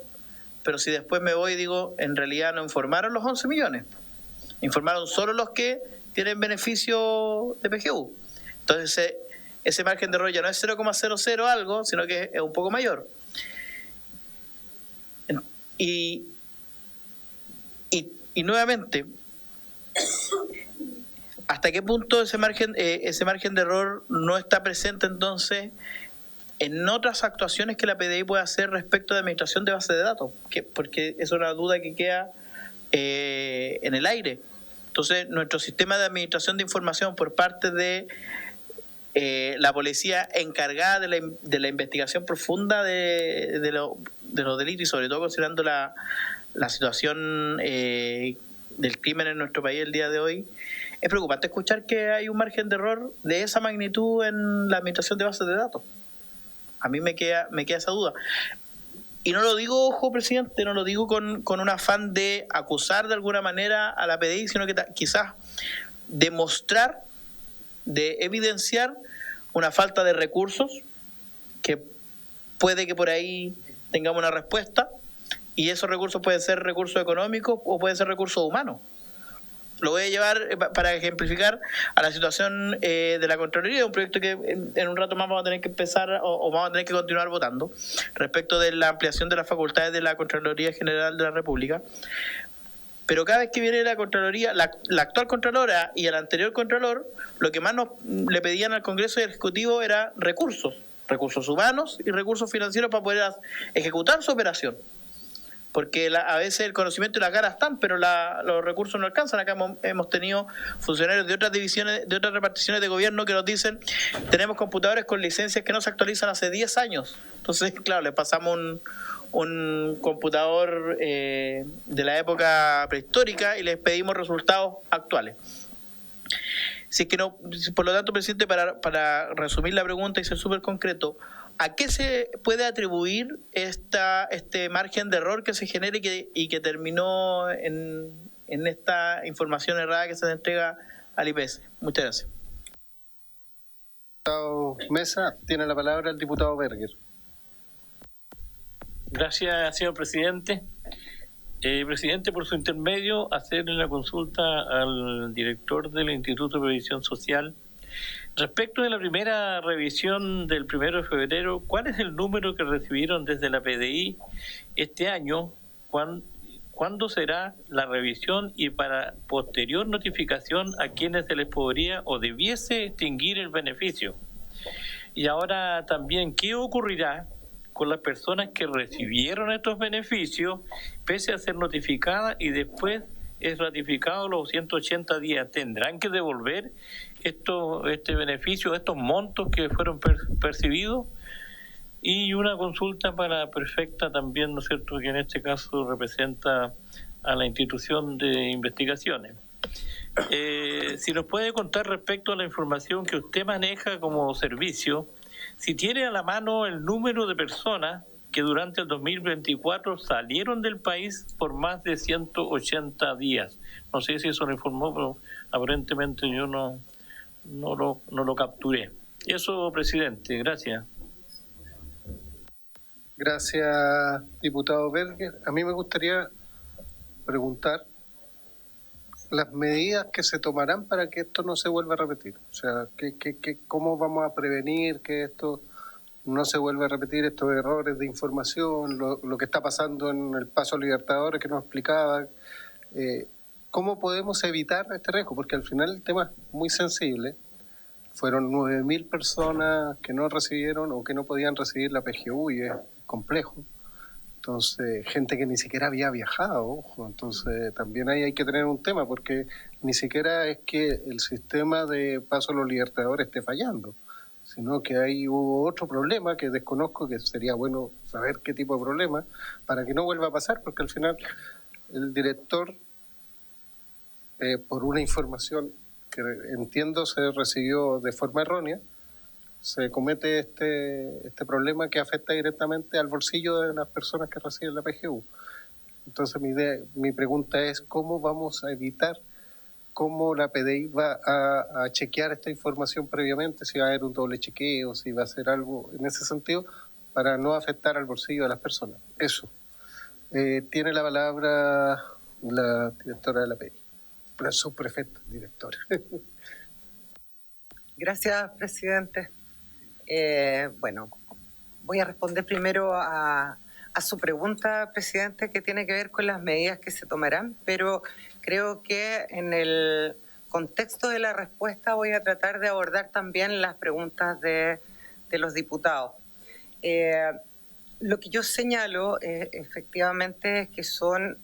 Speaker 1: pero si después me voy y digo, en realidad no informaron los 11 millones, informaron solo los que tienen beneficio de PGU. Entonces ese margen de error ya no es 0,00 algo, sino que es un poco mayor. Y nuevamente, ¿hasta qué punto ese margen de error no está presente entonces en otras actuaciones que la PDI puede hacer respecto de administración de bases de datos? Porque es una duda que queda en el aire. Entonces, nuestro sistema de administración de información por parte de la policía encargada de la investigación profunda de los delitos, y sobre todo considerando la situación del crimen en nuestro país el día de hoy, es preocupante escuchar que hay un margen de error de esa magnitud en la administración de bases de datos. A mí me queda esa duda. Y no lo digo, ojo, presidente, no lo digo con un afán de acusar de alguna manera a la PDI, sino que quizás demostrar, de evidenciar una falta de recursos, que puede que por ahí tengamos una respuesta, y esos recursos pueden ser recursos económicos o pueden ser recursos humanos. Lo voy a llevar para ejemplificar a la situación de la Contraloría, un proyecto que en un rato más vamos a tener que empezar o vamos a tener que continuar votando respecto de la ampliación de las facultades de la Contraloría General de la República. Pero cada vez que viene la Contraloría, la actual Contralora y el anterior Contralor, lo que más le pedían al Congreso y al Ejecutivo era recursos humanos y recursos financieros para poder ejecutar su operación. Porque a veces el conocimiento y las ganas están, pero los recursos no alcanzan. Acá hemos tenido funcionarios de otras divisiones, de otras reparticiones de gobierno que nos dicen, tenemos computadores con licencias que no se actualizan hace 10 años. Entonces, claro, le pasamos un computador de la época prehistórica y les pedimos resultados actuales. Si es que no, por lo tanto, presidente, para resumir la pregunta y ser súper concreto, ¿a qué se puede atribuir este margen de error que se genere y que terminó en esta información errada que se le entrega al IPS? Muchas gracias.
Speaker 4: Diputado Mesa, tiene la palabra el diputado Berger.
Speaker 1: Gracias, señor presidente. Presidente, por su intermedio, hacerle la consulta al director del Instituto de Previsión Social. Respecto de la primera revisión del 1 de febrero, ¿cuál es el número que recibieron desde la PDI este año ¿Cuándo será la revisión y para posterior notificación a quienes se les podría o debiese extinguir el beneficio? Y ahora también, ¿qué ocurrirá con las personas que recibieron estos beneficios pese a ser notificadas y después es ratificado los 180 días? ¿Tendrán que devolver este beneficio, estos montos que fueron percibidos? Y una consulta para la prefecta también, ¿no es cierto?, que en este caso representa a la institución de investigaciones. Si nos puede contar respecto a la información que usted maneja como servicio, si tiene a la mano el número de personas que durante el 2024 salieron del país por más de 180 días. No sé si eso lo informó, pero aparentemente yo no lo capturé. Eso, presidente, gracias.
Speaker 4: Gracias, diputado Berger. A mí me gustaría preguntar las medidas que se tomarán para que esto no se vuelva a repetir. O sea, ¿cómo vamos a prevenir que esto no se vuelva a repetir, estos errores de información, lo que está pasando en el Paso Libertadores que nos explicaba? ¿Cómo podemos evitar este riesgo? Porque al final el tema es muy sensible. Fueron 9.000 personas que no recibieron o que no podían recibir la PGU y es complejo. Entonces, gente que ni siquiera había viajado, ojo. Entonces, también ahí hay que tener un tema, porque ni siquiera es que el sistema de Paso a los Libertadores esté fallando, sino que ahí hubo otro problema que desconozco, que sería bueno saber qué tipo de problema, para que no vuelva a pasar, porque al final el director, por una información que entiendo se recibió de forma errónea, se comete este problema que afecta directamente al bolsillo de las personas que reciben la PGU. Entonces mi pregunta es, ¿cómo vamos a evitar, cómo la PDI va a chequear esta información previamente, si va a haber un doble chequeo, si va a hacer algo en ese sentido, para no afectar al bolsillo de las personas? Eso. Tiene la palabra la directora de la PDI, la subprefecta, directora.
Speaker 5: Gracias, presidente. Bueno, voy a responder primero a su pregunta, presidente, que tiene que ver con las medidas que se tomarán, pero creo que en el contexto de la respuesta voy a tratar de abordar también las preguntas de los diputados. Lo que yo señalo efectivamente es que son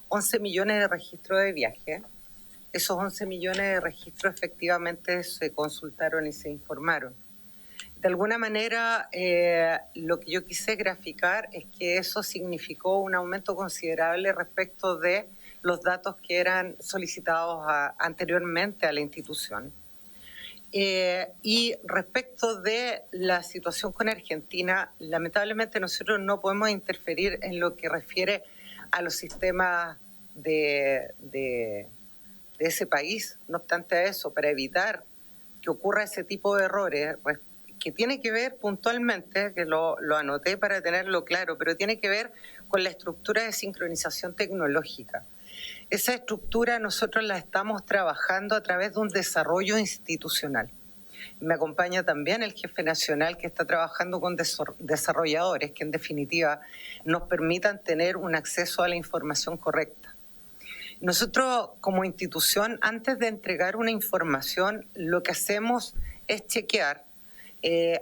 Speaker 5: 11 millones de registros de viaje. Esos 11 millones de registros efectivamente se consultaron y se informaron. De alguna manera, lo que yo quise graficar es que eso significó un aumento considerable respecto de los datos que eran solicitados anteriormente a la institución. Y respecto de la situación con Argentina, lamentablemente nosotros no podemos interferir en lo que refiere a los sistemas de ese país. No obstante a eso, para evitar que ocurra ese tipo de errores, que tiene que ver puntualmente, que lo anoté para tenerlo claro, pero tiene que ver con la estructura de sincronización tecnológica. Esa estructura nosotros la estamos trabajando a través de un desarrollo institucional. Me acompaña también el jefe nacional que está trabajando con desarrolladores que en definitiva nos permitan tener un acceso a la información correcta. Nosotros como institución, antes de entregar una información, lo que hacemos es chequear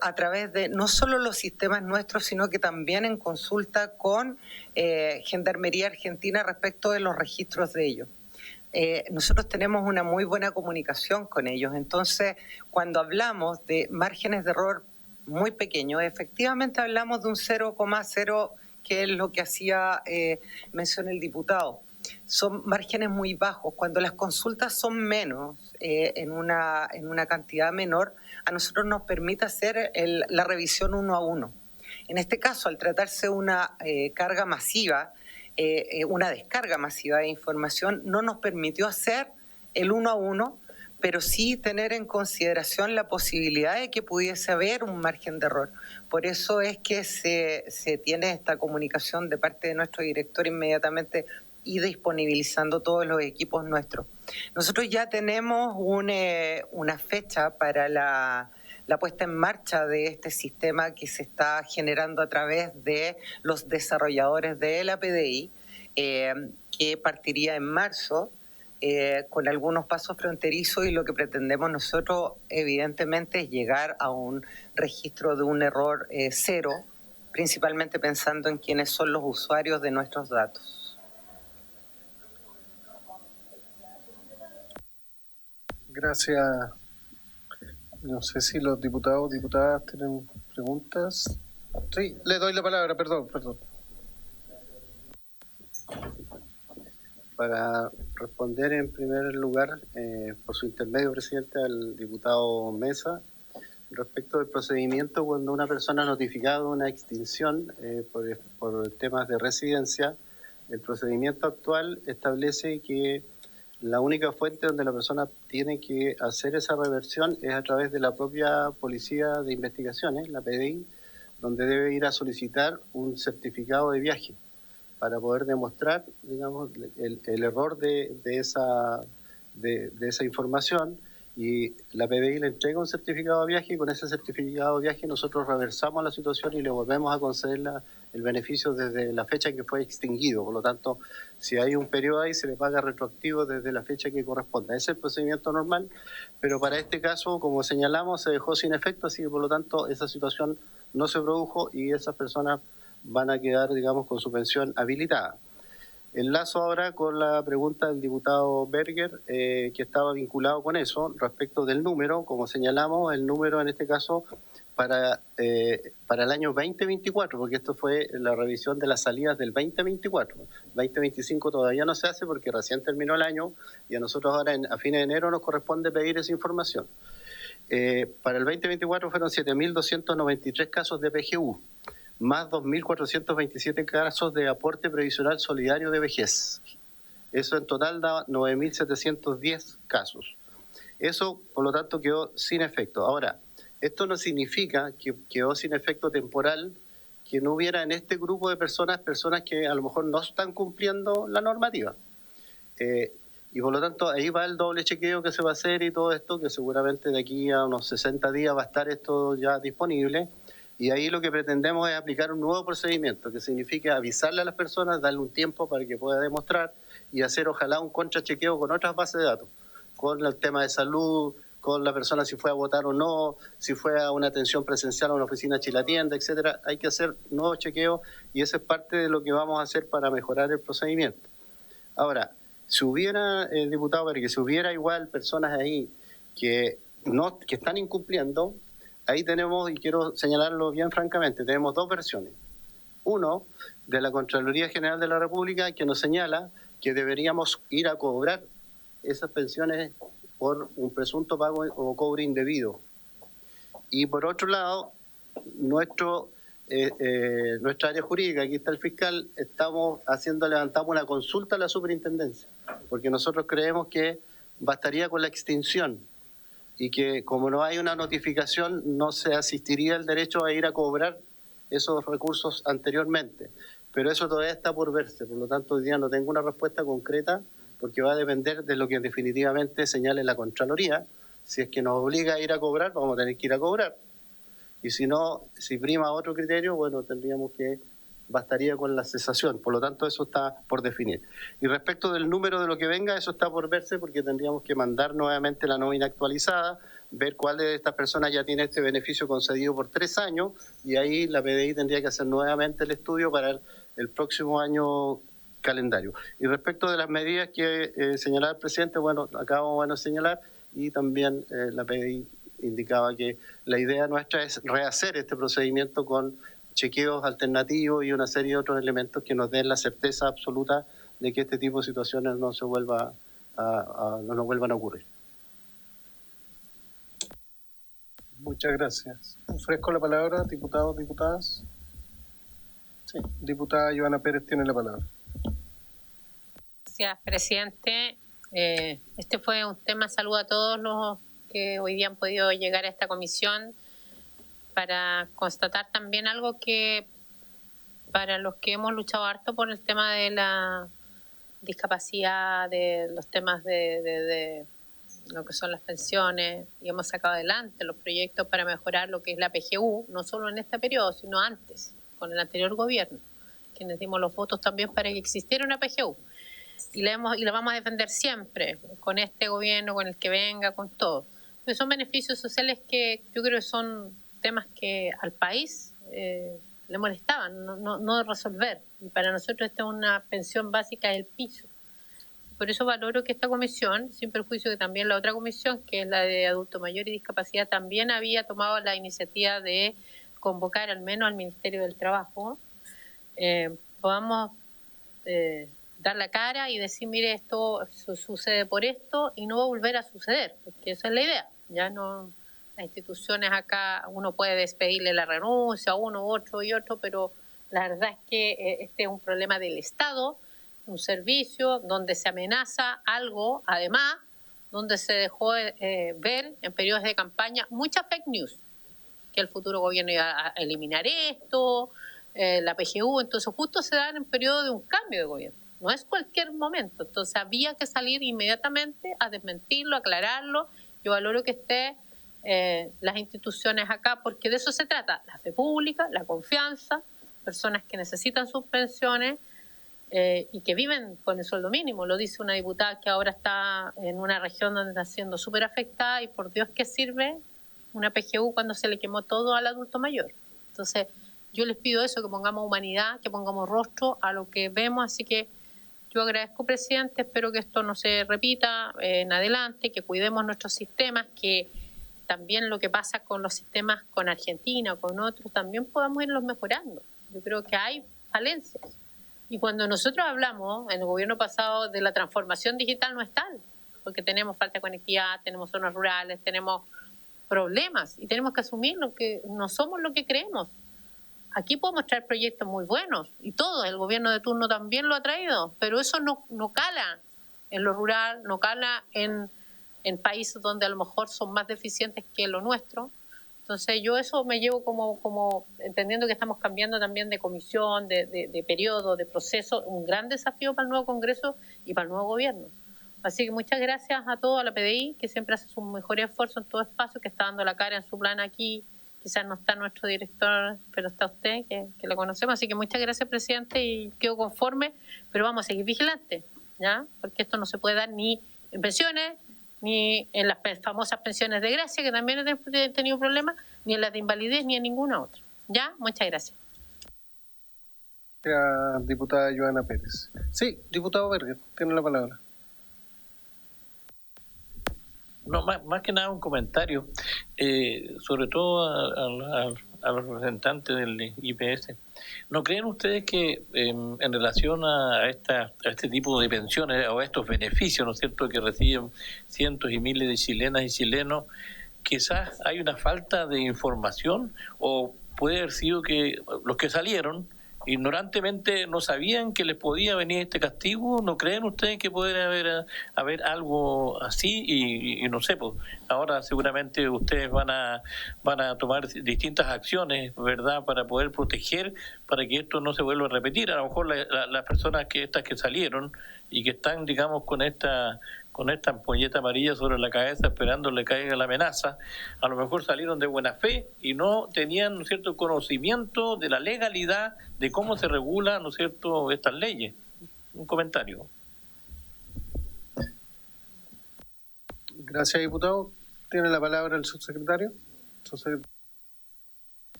Speaker 5: a través de no solo los sistemas nuestros, sino que también en consulta con Gendarmería Argentina respecto de los registros de ellos. Nosotros tenemos una muy buena comunicación con ellos, entonces cuando hablamos de márgenes de error muy pequeños, efectivamente hablamos de un 0,0, que es lo que hacía mención el diputado. Son márgenes muy bajos. Cuando las consultas son menos, en una cantidad menor, a nosotros nos permite hacer la revisión 1 a 1. En este caso, al tratarse una carga masiva, una descarga masiva de información, no nos permitió hacer el 1 a 1, pero sí tener en consideración la posibilidad de que pudiese haber un margen de error. Por eso es que se tiene esta comunicación de parte de nuestro director inmediatamente y disponibilizando todos los equipos nuestros. Nosotros ya tenemos una fecha para la puesta en marcha de este sistema que se está generando a través de los desarrolladores de la PDI. que partiría en marzo, con algunos pasos fronterizos, y lo que pretendemos nosotros evidentemente es llegar a un registro de un error cero, principalmente pensando en quiénes son los usuarios de nuestros datos.
Speaker 4: Gracias. No sé si los diputados o diputadas tienen preguntas. Sí, le doy la palabra, perdón. Para responder en primer lugar, por su intermedio, presidente, al diputado Mesa, respecto del procedimiento cuando una persona ha notificado una extinción por temas de residencia, el procedimiento actual establece que la única fuente donde la persona tiene que hacer esa reversión es a través de la propia Policía de Investigaciones, la PDI, donde debe ir a solicitar un certificado de viaje para poder demostrar, digamos, el error de esa información, y la PDI le entrega un certificado de viaje, y con ese certificado de viaje nosotros reversamos la situación y le volvemos a conceder el beneficio desde la fecha en que fue extinguido. Por lo tanto, si hay un periodo ahí, se le paga retroactivo desde la fecha que corresponda. Ese es el procedimiento normal, pero para este caso, como señalamos, se dejó sin efecto, así que por lo tanto esa situación no se produjo y esas personas van a quedar, digamos, con su pensión habilitada. Enlazo ahora con la pregunta del diputado Berger, que estaba vinculado con eso, respecto del número. Como señalamos, el número en este caso para el año 2024, porque esto fue la revisión de las salidas del 2024. 2025 todavía no se hace porque recién terminó el año y a nosotros ahora a fines de enero nos corresponde pedir esa información. Para el 2024 fueron 7.293 casos de PGU, más 2.427 casos de aporte previsional solidario de vejez. Eso en total da 9.710 casos. Eso, por lo tanto, quedó sin efecto. Ahora, esto no significa que quedó sin efecto temporal, que no hubiera en este grupo de personas que a lo mejor no están cumpliendo la normativa. Y por lo tanto, ahí va el doble chequeo que se va a hacer y todo esto, que seguramente de aquí a unos 60 días va a estar esto ya disponible. Y ahí lo que pretendemos es aplicar un nuevo procedimiento, que significa avisarle a las personas, darle un tiempo para que pueda demostrar y hacer ojalá un contrachequeo con otras bases de datos, con el tema de salud, con la persona si fue a votar o no, si fue a una atención presencial a una oficina chilatienda, etcétera. Hay que hacer nuevos chequeos y eso es parte de lo que vamos a hacer para mejorar el procedimiento. Ahora, si hubiera, diputado, pero que si hubiera igual personas ahí que están incumpliendo, ahí tenemos, y quiero señalarlo bien francamente, tenemos dos versiones. Uno, de la Contraloría General de la República, que nos señala que deberíamos ir a cobrar esas pensiones por un presunto pago o cobro indebido. Y por otro lado, nuestra área jurídica, aquí está el fiscal, levantamos una consulta a la superintendencia, porque nosotros creemos que bastaría con la extinción y que como no hay una notificación no se asistiría el derecho a ir a cobrar esos recursos anteriormente. Pero eso todavía está por verse, por lo tanto hoy día no tengo una respuesta concreta porque va a depender de lo que definitivamente señale la Contraloría. Si es que nos obliga a ir a cobrar, vamos a tener que ir a cobrar. Y si no, si prima otro criterio, bueno, bastaría con la cesación. Por lo tanto, eso está por definir. Y respecto del número de lo que venga, eso está por verse porque tendríamos que mandar nuevamente la nómina actualizada, ver cuál de estas personas ya tiene este beneficio concedido por 3 años y ahí la PDI tendría que hacer nuevamente el estudio para el próximo año calendario. Y respecto de las medidas que señalaba el presidente, bueno, acabamos de señalar y también la PDI indicaba que la idea nuestra es rehacer este procedimiento con chequeos alternativos y una serie de otros elementos que nos den la certeza absoluta de que este tipo de situaciones no nos vuelvan a ocurrir. Muchas gracias. Ofrezco la palabra, diputados, diputadas. Sí, diputada Joana Pérez tiene la palabra.
Speaker 6: Gracias, presidente. Este fue un tema, saludo a todos los que hoy día han podido llegar a esta comisión para constatar también algo que para los que hemos luchado harto por el tema de la discapacidad, de los temas de lo que son las pensiones, y hemos sacado adelante los proyectos para mejorar lo que es la PGU, no solo en este periodo, sino antes, con el anterior gobierno, quienes dimos los votos también para que existiera una PGU. Y la vamos a defender siempre, con este gobierno, con el que venga, con todo. Pero son beneficios sociales que yo creo que son temas que al país le molestaban, no resolver. Y para nosotros esta es una pensión básica del piso. Por eso valoro que esta comisión, sin perjuicio que también la otra comisión, que es la de adulto mayor y discapacidad, también había tomado la iniciativa de convocar al menos al Ministerio del Trabajo, podamos dar la cara y decir, mire, esto sucede por esto y no va a volver a suceder, porque esa es la idea. Ya no, las instituciones acá, uno puede despedirle la renuncia a uno, otro y otro, pero la verdad es que este es un problema del Estado, un servicio donde se amenaza algo, además, donde se dejó ver en periodos de campaña mucha fake news, que el futuro gobierno iba a eliminar esto, la PGU, entonces justo se da en periodo de un cambio de gobierno, no es cualquier momento, entonces había que salir inmediatamente a desmentirlo, a aclararlo. Yo valoro que esté las instituciones acá, porque de eso se trata, la fe pública, la confianza, personas que necesitan sus pensiones, y que viven con el sueldo mínimo. Lo dice una diputada que ahora está en una región donde está siendo súper afectada y por Dios que sirve una PGU cuando se le quemó todo al adulto mayor. Entonces yo les pido eso, que pongamos humanidad, que pongamos rostro a lo que vemos, así que yo agradezco, presidente, espero que esto no se repita en adelante, que cuidemos nuestros sistemas, que también lo que pasa con los sistemas con Argentina o con otros, también podamos irlos mejorando. Yo creo que hay falencias. Y cuando nosotros hablamos en el gobierno pasado de la transformación digital no es tal, porque tenemos falta de conectividad, tenemos zonas rurales, tenemos problemas y tenemos que asumir lo que no somos lo que creemos. Aquí podemos traer proyectos muy buenos y todo, el gobierno de turno también lo ha traído, pero eso no cala en lo rural, no cala en países donde a lo mejor son más deficientes que lo nuestro. Entonces yo eso me llevo como entendiendo que estamos cambiando también de comisión, de periodo, de proceso, un gran desafío para el nuevo Congreso y para el nuevo gobierno. Así que muchas gracias a todos, a la PDI, que siempre hace su mejor esfuerzo en todo espacio, que está dando la cara en su plan aquí. Quizás no está nuestro director, pero está usted, que lo conocemos. Así que muchas gracias, presidente, y quedo conforme, pero vamos a seguir vigilantes, ¿ya? Porque esto no se puede dar ni en pensiones, ni en las famosas pensiones de gracia, que también he tenido problemas, ni en las de invalidez, ni en ninguna otra. ¿Ya? Muchas gracias.
Speaker 4: Diputada Joana Pérez. Sí, diputado Berger, tiene la palabra.
Speaker 1: No, más que nada un comentario, sobre todo a los representantes del IPS. ¿No creen ustedes que en relación a este tipo de pensiones o a estos beneficios, ¿no es cierto?, que reciben cientos y miles de chilenas y chilenos, quizás hay una falta de información, o puede haber sido que los que salieron ignorantemente no sabían que les podía venir este castigo? ¿No creen ustedes que puede haber algo así? Y no sé, pues ahora seguramente ustedes van a tomar distintas acciones, ¿verdad?, para poder proteger, para que esto no se vuelva a repetir. A lo mejor las personas que salieron y que están, digamos, con esta ampolleta amarilla sobre la cabeza esperando le caiga la amenaza, a lo mejor salieron de buena fe y no tenían, ¿no es cierto?, conocimiento de la legalidad, de cómo se regula, ¿no es cierto?, estas leyes. Un comentario.
Speaker 4: Gracias, diputado. Tiene la palabra el subsecretario.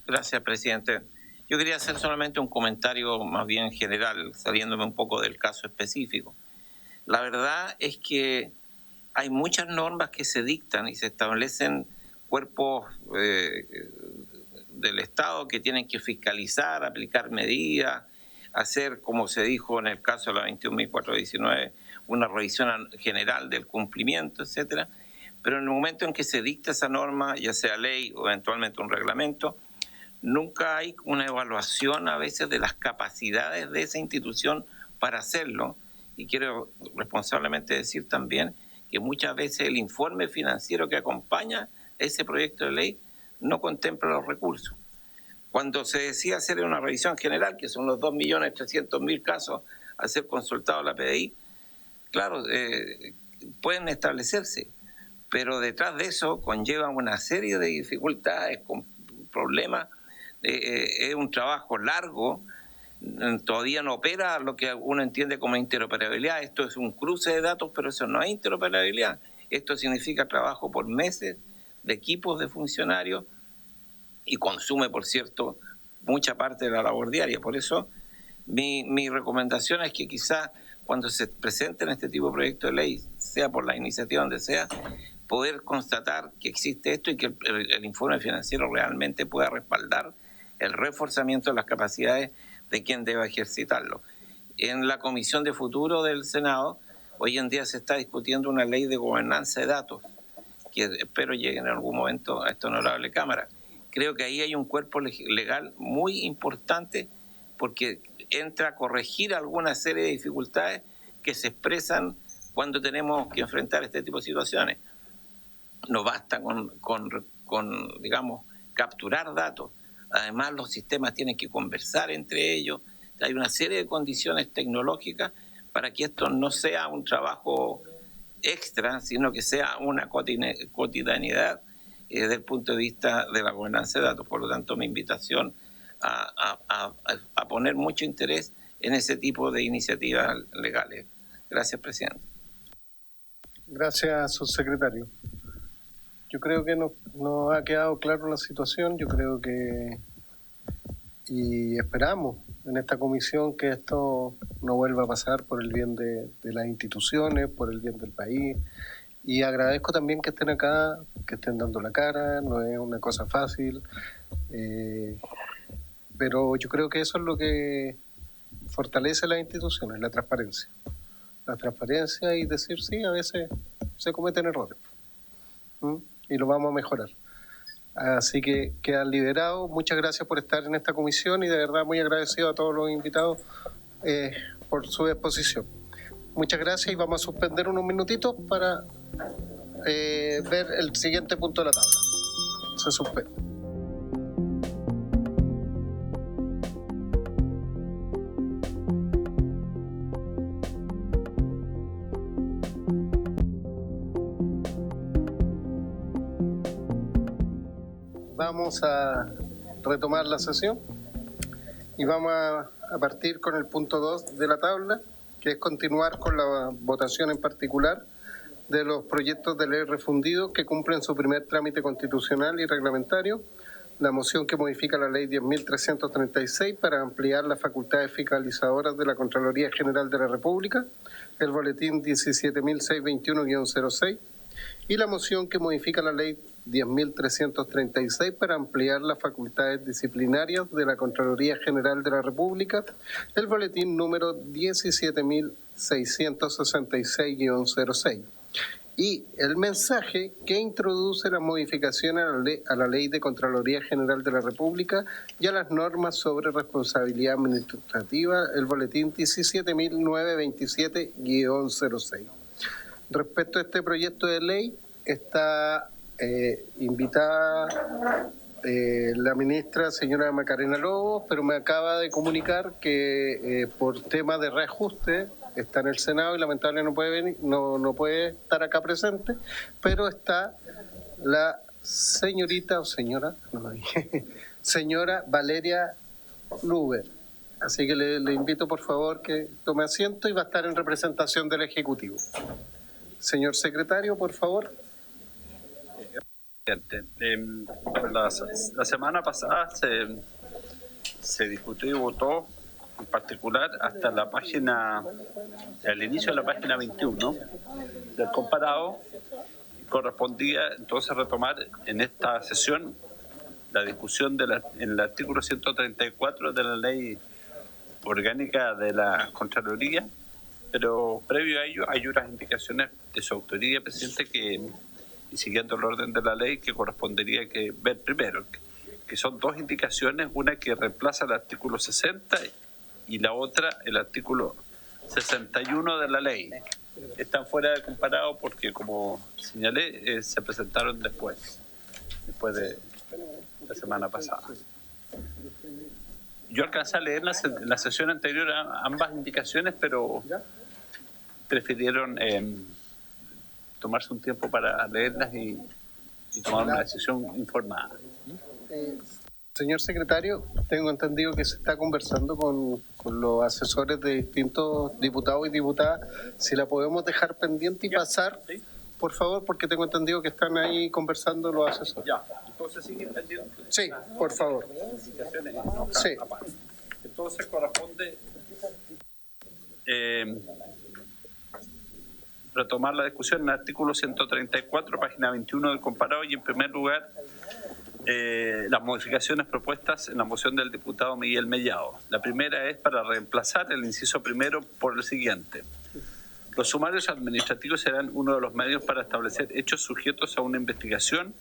Speaker 3: Gracias, presidente. Yo quería hacer solamente un comentario más bien general, saliéndome un poco del caso específico. La verdad es que hay muchas normas que se dictan y se establecen cuerpos del Estado que tienen que fiscalizar, aplicar medidas, hacer, como se dijo en el caso de la 21.419, una revisión general del cumplimiento, etcétera. Pero en el momento en que se dicta esa norma, ya sea ley o eventualmente un reglamento, nunca hay una evaluación a veces de las capacidades de esa institución para hacerlo. Y quiero responsablemente decir también que muchas veces el informe financiero que acompaña ese proyecto de ley no contempla los recursos. Cuando se decía hacer una revisión general, que son los 2.300.000 casos a ser consultados la PDI, claro, pueden establecerse, pero detrás de eso conlleva una serie de dificultades, con problemas, es un trabajo largo, todavía no opera lo que uno entiende como interoperabilidad. Esto es un cruce de datos, pero eso no es interoperabilidad. Esto significa trabajo por meses de equipos de funcionarios y consume, por cierto, mucha parte de la labor diaria. Por eso mi recomendación es que quizás cuando se presenten este tipo de proyectos de ley, sea por la iniciativa donde sea, poder constatar que existe esto y que el informe financiero realmente pueda respaldar el reforzamiento de las capacidades de quien deba ejercitarlo. En la Comisión de Futuro del Senado, hoy en día se está discutiendo una ley de gobernanza de datos, que espero llegue en algún momento a esta honorable Cámara. Creo que ahí hay un cuerpo legal muy importante porque entra a corregir alguna serie de dificultades que se expresan cuando tenemos que enfrentar este tipo de situaciones. No basta con digamos, capturar datos. Además, los sistemas tienen que conversar entre ellos. Hay una serie de condiciones tecnológicas para que esto no sea un trabajo extra, sino que sea una cotidianidad desde el punto de vista de la gobernanza de datos. Por lo tanto, mi invitación a poner mucho interés en ese tipo de iniciativas legales. Gracias, presidente.
Speaker 4: Gracias, subsecretario. Yo creo que nos ha quedado claro la situación. Yo creo que y esperamos en esta comisión que esto no vuelva a pasar por el bien de las instituciones, por el bien del país. Y agradezco también que estén acá, que estén dando la cara. No es una cosa fácil, pero yo creo que eso es lo que fortalece las instituciones, la transparencia. La transparencia y decir sí, a veces se cometen errores. Y lo vamos a mejorar. Así que quedan liberados. Muchas gracias por estar en esta comisión y de verdad muy agradecido a todos los invitados por su exposición. Muchas gracias y vamos a suspender unos minutitos para ver el siguiente punto de la tabla. Se suspende. Vamos a retomar la sesión y vamos a partir con el punto 2 de la tabla, que es continuar con la votación en particular de los proyectos de ley refundidos que cumplen su primer trámite constitucional y reglamentario, la moción que modifica la ley 10.336 para ampliar las facultades fiscalizadoras de la Contraloría General de la República, el boletín 17.621-06, y la moción que modifica la ley 10.336 para ampliar las facultades disciplinarias de la Contraloría General de la República, el boletín número 17.666-06, y el mensaje que introduce las modificaciones a la ley de Contraloría General de la República y a las normas sobre responsabilidad administrativa, el boletín 17.927-06. Respecto a este proyecto de ley, está invitada la ministra señora Macarena Lobos, pero me acaba de comunicar que por tema de reajuste está en el Senado y lamentablemente no puede venir, no puede estar acá presente, pero está la señorita o señora, no, señora Valeria Luber. Así que le invito por favor que tome asiento y va a estar en representación del Ejecutivo. Señor secretario, por favor.
Speaker 2: La semana pasada se discutió y votó en particular hasta el inicio de la página 21 del comparado. Correspondía entonces retomar en esta sesión la discusión en el artículo 134 de la ley orgánica de la Contraloría, pero previo a ello hay unas indicaciones de su autoría, presidente, y siguiendo el orden de la ley, que correspondería que ver primero, que son dos indicaciones, una que reemplaza el artículo 60 y la otra el artículo 61 de la ley. Están fuera de comparado porque, como señalé, se presentaron después de la semana pasada. Yo alcancé a leer en la sesión anterior ambas indicaciones, pero prefirieron tomarse un tiempo para leerlas y tomar una decisión informada.
Speaker 4: Señor secretario, tengo entendido que se está conversando con los asesores de distintos diputados y diputadas. Si la podemos dejar pendiente y pasar,
Speaker 2: ¿sí?
Speaker 4: Por favor, porque tengo entendido que están ahí conversando los asesores.
Speaker 2: Ya, entonces siguen pendientes.
Speaker 4: Sí, por favor. Sí.
Speaker 2: Entonces corresponde retomar la discusión en el artículo 134, página 21 del comparado, y en primer lugar las modificaciones propuestas en la moción del diputado Miguel Mellado. La primera es para reemplazar el inciso primero por el siguiente. Los sumarios administrativos serán uno de los medios para establecer hechos sujetos a una investigación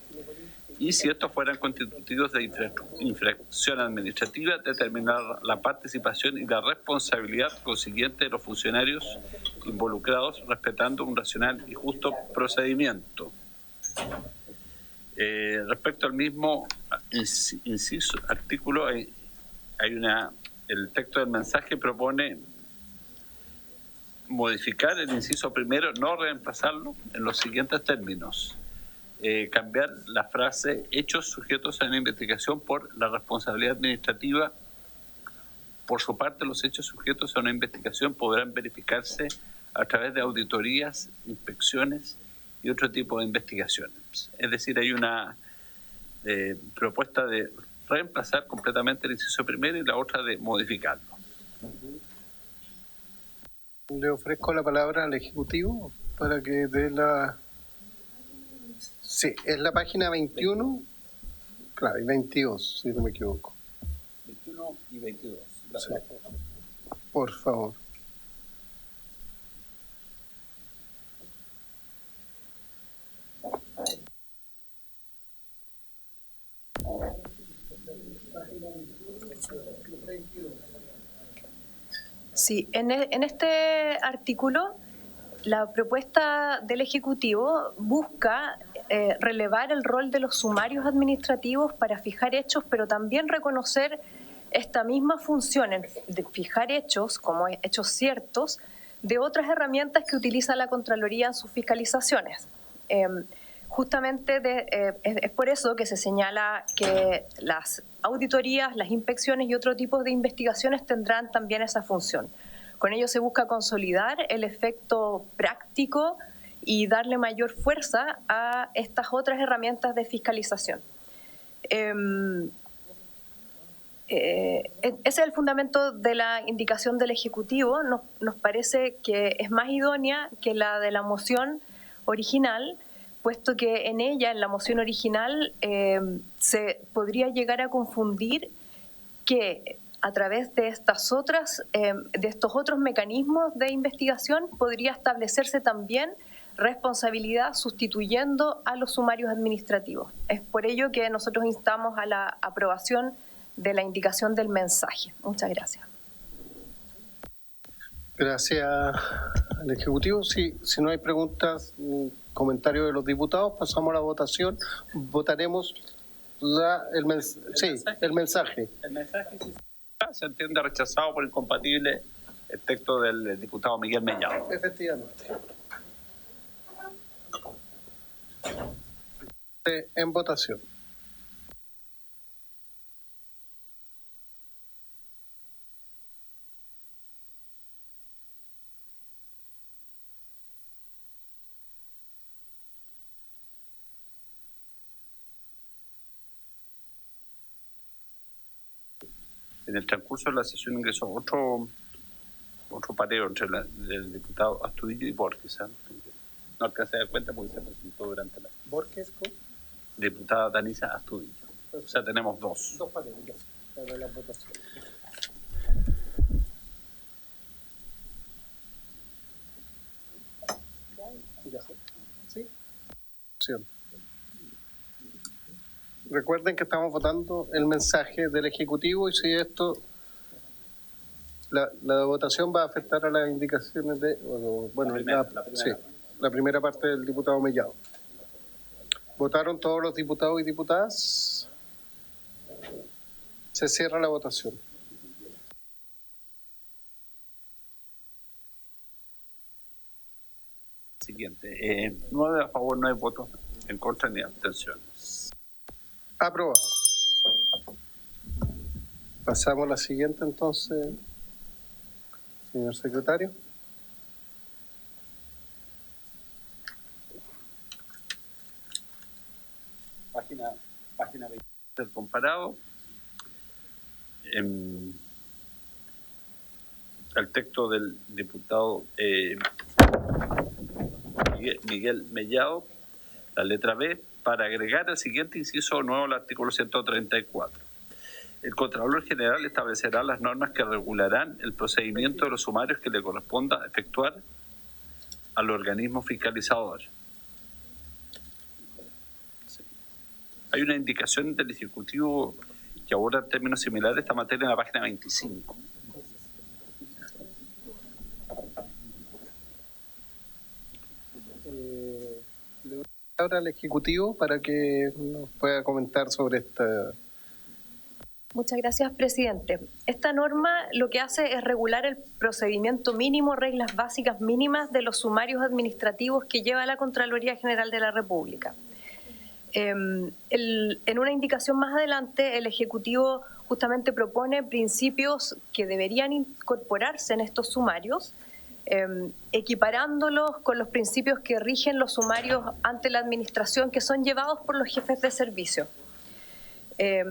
Speaker 2: y, si estos fueran constitutivos de infracción administrativa, determinar la participación y la responsabilidad consiguiente de los funcionarios involucrados, respetando un racional y justo procedimiento. Respecto al mismo inciso, artículo, el texto del mensaje propone modificar el inciso primero, no reemplazarlo, en los siguientes términos. Cambiar la frase hechos sujetos a una investigación por la responsabilidad administrativa. Por su parte, los hechos sujetos a una investigación podrán verificarse a través de auditorías, inspecciones y otro tipo de investigaciones. Es decir, hay una propuesta de reemplazar completamente el inciso primero y la otra de modificarlo.
Speaker 4: Le ofrezco la palabra al Ejecutivo para que dé la... Sí, es la página 21, claro, y 22, si no me equivoco.
Speaker 2: 21 y 22.
Speaker 4: Sí. Por favor.
Speaker 7: Sí, en este artículo la propuesta del Ejecutivo busca relevar el rol de los sumarios administrativos para fijar hechos, pero también reconocer esta misma función de fijar hechos como hechos ciertos de otras herramientas que utiliza la Contraloría en sus fiscalizaciones. Justamente es por eso que se señala que las auditorías, las inspecciones y otro tipo de investigaciones tendrán también esa función. Con ello se busca consolidar el efecto práctico y darle mayor fuerza a estas otras herramientas de fiscalización. Ese es el fundamento de la indicación del Ejecutivo. Nos parece que es más idónea que la de la moción original, puesto que en ella, en la moción original, se podría llegar a confundir que a través de estos otros mecanismos de investigación podría establecerse también responsabilidad sustituyendo a los sumarios administrativos. Es por ello que nosotros instamos a la aprobación de la indicación del mensaje. Muchas gracias.
Speaker 4: Gracias al Ejecutivo. Si no hay preguntas, comentarios de los diputados, pasamos a la votación. Votaremos el mensaje.
Speaker 2: El mensaje sí se entiende rechazado por incompatible el texto del diputado Miguel Mellado.
Speaker 4: Efectivamente. En votación.
Speaker 2: En el transcurso de la sesión ingresó otro pareo entre el diputado Astudillo y Borges. No alcancé a dar cuenta porque se presentó durante la...
Speaker 4: ¿Borges con?
Speaker 2: Diputada Danisa Astudillo. O sea, tenemos dos.
Speaker 4: Dos pareos para la votación. ¿Sí? Sí. Recuerden que estamos votando el mensaje del Ejecutivo y si esto, la votación va a afectar a las indicaciones de, la primera parte del diputado Mellado. ¿Votaron todos los diputados y diputadas? Se cierra la votación.
Speaker 2: Siguiente. 9 a favor, no hay votos en contra ni abstenciones.
Speaker 4: Aprobado. Pasamos a la siguiente entonces, señor secretario.
Speaker 2: Página 20 del comparado. El texto del diputado Miguel Mellado, la letra B, para agregar el siguiente inciso nuevo al artículo 134. El Contralor General establecerá las normas que regularán el procedimiento de los sumarios que le corresponda efectuar al organismo fiscalizador. Hay una indicación del Ejecutivo que aborda en términos similares esta materia en la página 25.
Speaker 4: Le doy la palabra al Ejecutivo para que nos pueda comentar sobre esta.
Speaker 7: Muchas gracias, presidente. Esta norma lo que hace es regular el procedimiento mínimo, reglas básicas mínimas de los sumarios administrativos que lleva la Contraloría General de la República. En una indicación más adelante, el Ejecutivo justamente propone principios que deberían incorporarse en estos sumarios, equiparándolos con los principios que rigen los sumarios ante la Administración, que son llevados por los jefes de servicio.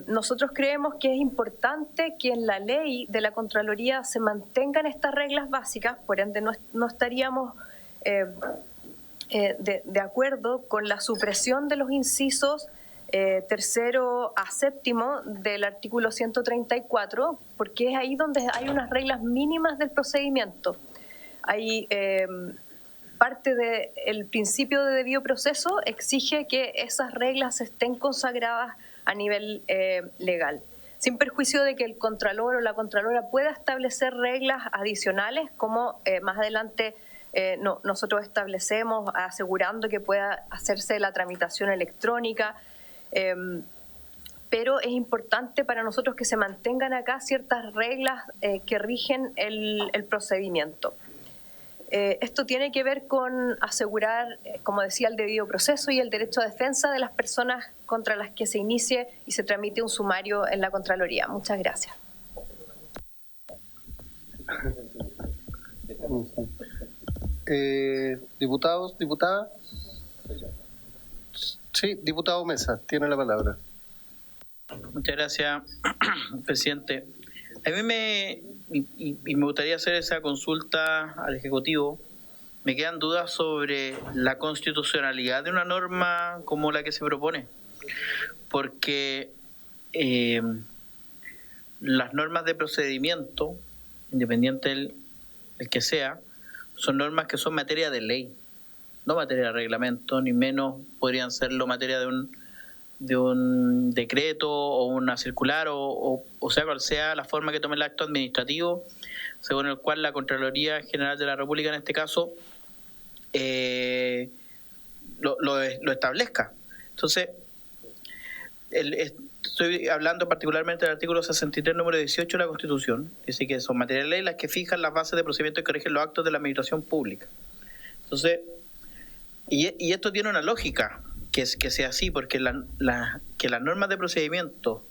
Speaker 7: Nosotros creemos que es importante que en la ley de la Contraloría se mantengan estas reglas básicas, por ende no estaríamos de acuerdo con la supresión de los incisos tercero a séptimo del artículo 134, porque es ahí donde hay unas reglas mínimas del procedimiento. Hay parte del principio de debido proceso exige que esas reglas estén consagradas a nivel legal, sin perjuicio de que el Contralor o la Contralora pueda establecer reglas adicionales, como más adelante nosotros establecemos, asegurando que pueda hacerse la tramitación electrónica, pero es importante para nosotros que se mantengan acá ciertas reglas que rigen el procedimiento. Esto tiene que ver con asegurar, como decía, el debido proceso y el derecho a defensa de las personas contra las que se inicie y se tramite un sumario en la Contraloría. Muchas gracias.
Speaker 4: Diputados, diputadas. Sí, diputado Mesa, tiene la palabra.
Speaker 1: Muchas gracias, presidente. A mí me gustaría hacer esa consulta al Ejecutivo. Me quedan dudas sobre la constitucionalidad de una norma como la que se propone, porque las normas de procedimiento, independiente del que sea, son normas que son materia de ley, no materia de reglamento, ni menos podrían serlo materia de un decreto o una circular o sea cual sea la forma que tome el acto administrativo, según el cual la Contraloría General de la República, en este caso, lo establezca. Entonces, estoy hablando particularmente del artículo 63, número 18 de la Constitución. Dice que son materia de ley las que fijan las bases de procedimiento que rigen los actos de la administración pública. Entonces, y esto tiene una lógica, que sea así, porque que las normas de procedimiento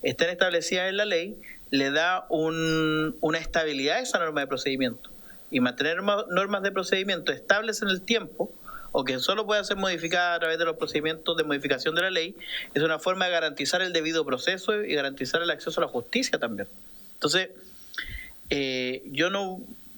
Speaker 1: estén establecidas en la ley le da una estabilidad a esa norma de procedimiento. Y mantener normas de procedimiento estables en el tiempo, o que solo pueda ser modificada a través de los procedimientos de modificación de la ley, es una forma de garantizar el debido proceso y garantizar el acceso a la justicia también. Entonces,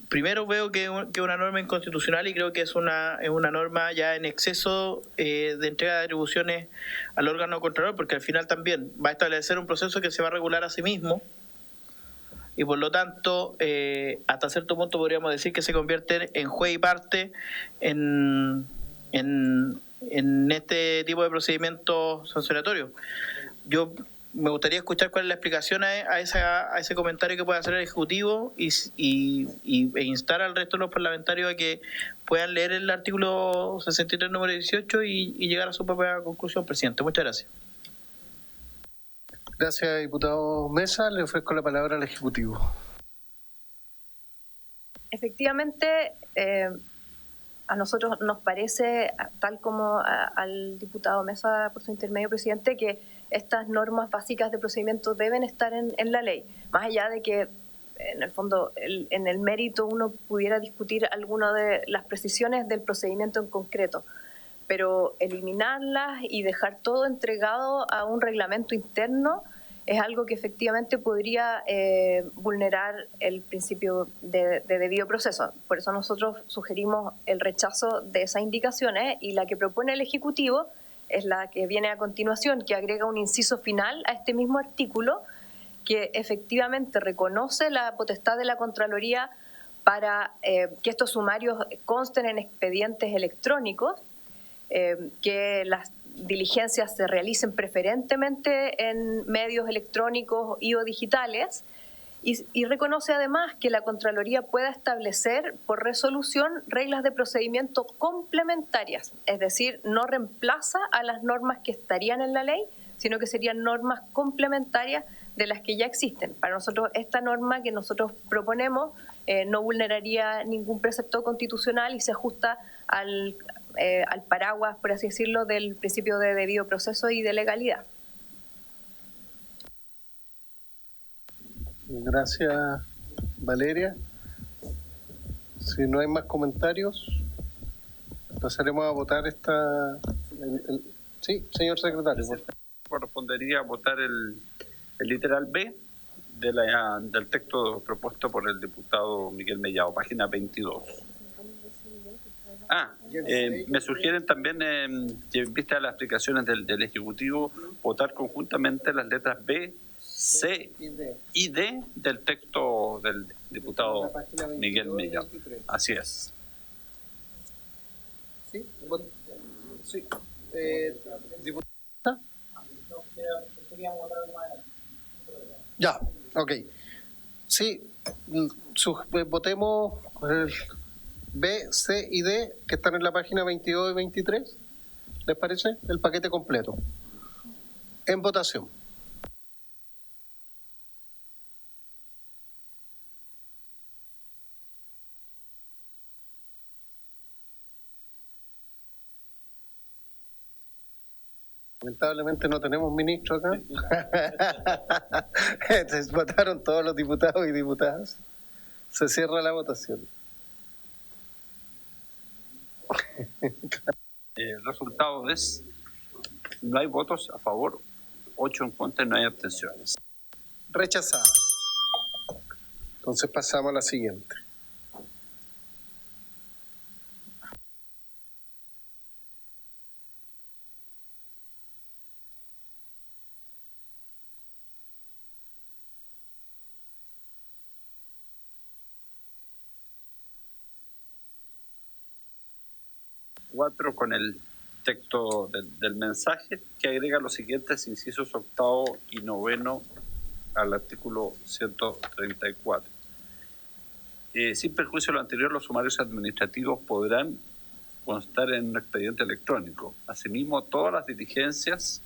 Speaker 1: primero veo que es una norma inconstitucional y creo que es una norma ya en exceso de entrega de atribuciones al órgano contralor, porque al final también va a establecer un proceso que se va a regular a sí mismo y por lo tanto hasta cierto punto podríamos decir que se convierte en juez y parte en este tipo de procedimientos sancionatorios. Yo me gustaría escuchar cuál es la explicación a ese comentario que puede hacer el Ejecutivo e instar al resto de los parlamentarios a que puedan leer el artículo 63, número 18 y llegar a su propia conclusión, presidente. Muchas gracias.
Speaker 4: Gracias, diputado Mesa. Le ofrezco la palabra al Ejecutivo.
Speaker 7: Efectivamente, a nosotros nos parece, tal como al diputado Mesa por su intermedio, presidente, que estas normas básicas de procedimiento deben estar en la ley, más allá de que en el fondo en el mérito uno pudiera discutir alguna de las precisiones del procedimiento en concreto, pero eliminarlas y dejar todo entregado a un reglamento interno es algo que efectivamente podría vulnerar el principio de debido proceso. Por eso nosotros sugerimos el rechazo de esas indicaciones, y la que propone el Ejecutivo es la que viene a continuación, que agrega un inciso final a este mismo artículo que efectivamente reconoce la potestad de la Contraloría para que estos sumarios consten en expedientes electrónicos, que las diligencias se realicen preferentemente en medios electrónicos y o digitales, y reconoce además que la Contraloría pueda establecer por resolución reglas de procedimiento complementarias, es decir, no reemplaza a las normas que estarían en la ley, sino que serían normas complementarias de las que ya existen. Para nosotros, esta norma que nosotros proponemos no vulneraría ningún precepto constitucional y se ajusta al paraguas, por así decirlo, del principio de debido proceso y de legalidad.
Speaker 4: Gracias, Valeria. Si no hay más comentarios, pasaremos a votar esta... Sí, señor secretario.
Speaker 2: Correspondería votar el literal B del texto propuesto por el diputado Miguel Mellado, página 22. Me sugieren también, que en vista de las explicaciones del Ejecutivo, votar conjuntamente las letras B, C y D del texto del diputado Miguel Mellado. Así es.
Speaker 4: Sí, sí. Diputado. Ya, ok. Sí, votemos el B, C y D que están en la página 22 y 23. ¿Les parece? El paquete completo. En votación. Lamentablemente no tenemos ministro acá. Entonces, votaron todos los diputados y diputadas. Se cierra la votación.
Speaker 2: El resultado es: no hay votos a favor, 8 en contra y no hay abstenciones.
Speaker 4: Rechazada. Entonces pasamos a la siguiente.
Speaker 2: Con el texto del mensaje, que agrega los siguientes incisos 8º y 9º al artículo 134. Sin perjuicio de lo anterior, los sumarios administrativos podrán constar en un expediente electrónico. Asimismo, todas las diligencias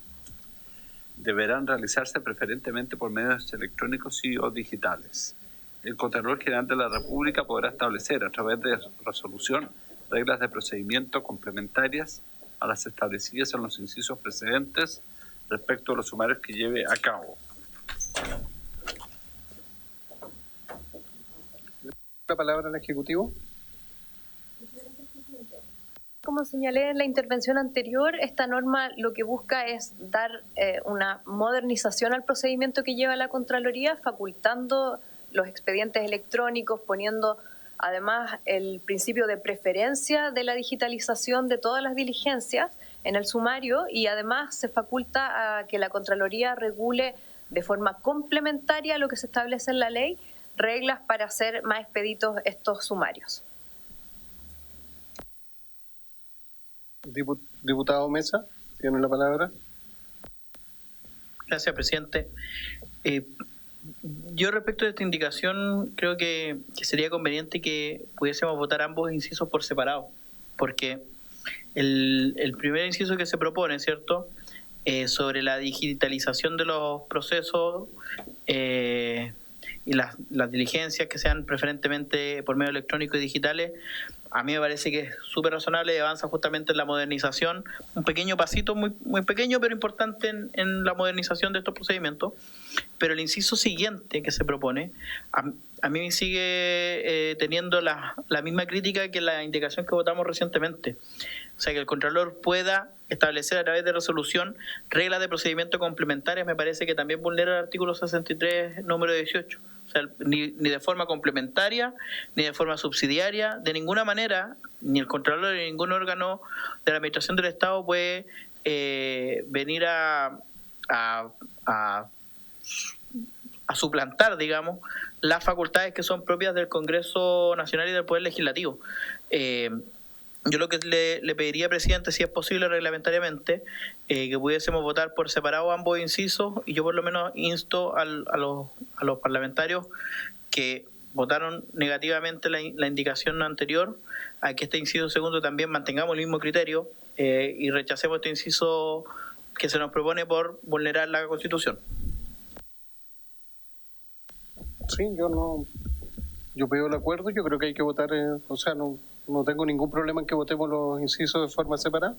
Speaker 2: deberán realizarse preferentemente por medios electrónicos y o digitales. El Contralor General de la República podrá establecer, a través de resolución, reglas de procedimiento complementarias a las establecidas en los incisos precedentes respecto a los sumarios que lleve a cabo.
Speaker 4: La palabra al Ejecutivo.
Speaker 7: Como señalé en la intervención anterior, esta norma lo que busca es dar una modernización al procedimiento que lleva la Contraloría, facultando los expedientes electrónicos, poniendo además el principio de preferencia de la digitalización de todas las diligencias en el sumario, y además se faculta a que la Contraloría regule de forma complementaria a lo que se establece en la ley reglas para hacer más expeditos estos sumarios.
Speaker 4: Diputado Mesa, tiene la palabra.
Speaker 8: Gracias, presidente. Yo respecto a esta indicación creo que sería conveniente que pudiésemos votar ambos incisos por separado, porque el primer inciso que se propone, ¿cierto?, sobre la digitalización de los procesos, y las diligencias que sean preferentemente por medio electrónico y digitales, a mí me parece que es súper razonable y avanza justamente en la modernización, un pequeño pasito, muy, muy pequeño pero importante en la modernización de estos procedimientos. Pero el inciso siguiente que se propone, a mí sigue teniendo la misma crítica que la indicación que votamos recientemente. O sea, que el Contralor pueda establecer a través de resolución reglas de procedimiento complementarias, me parece que también vulnera el artículo 63, número 18. O sea, ni de forma complementaria, ni de forma subsidiaria, de ninguna manera, ni el Contralor ni ningún órgano de la Administración del Estado puede venir a suplantar, digamos, las facultades que son propias del Congreso Nacional y del Poder Legislativo. Yo lo que le pediría, presidente, si es posible reglamentariamente, que pudiésemos votar por separado ambos incisos, y yo por lo menos insto a los parlamentarios que votaron negativamente la indicación anterior, a que este inciso segundo también mantengamos el mismo criterio y rechacemos este inciso que se nos propone por vulnerar la Constitución.
Speaker 4: Sí, yo veo el acuerdo, yo creo que hay que votar, o sea, no tengo ningún problema en que votemos los incisos de forma separada.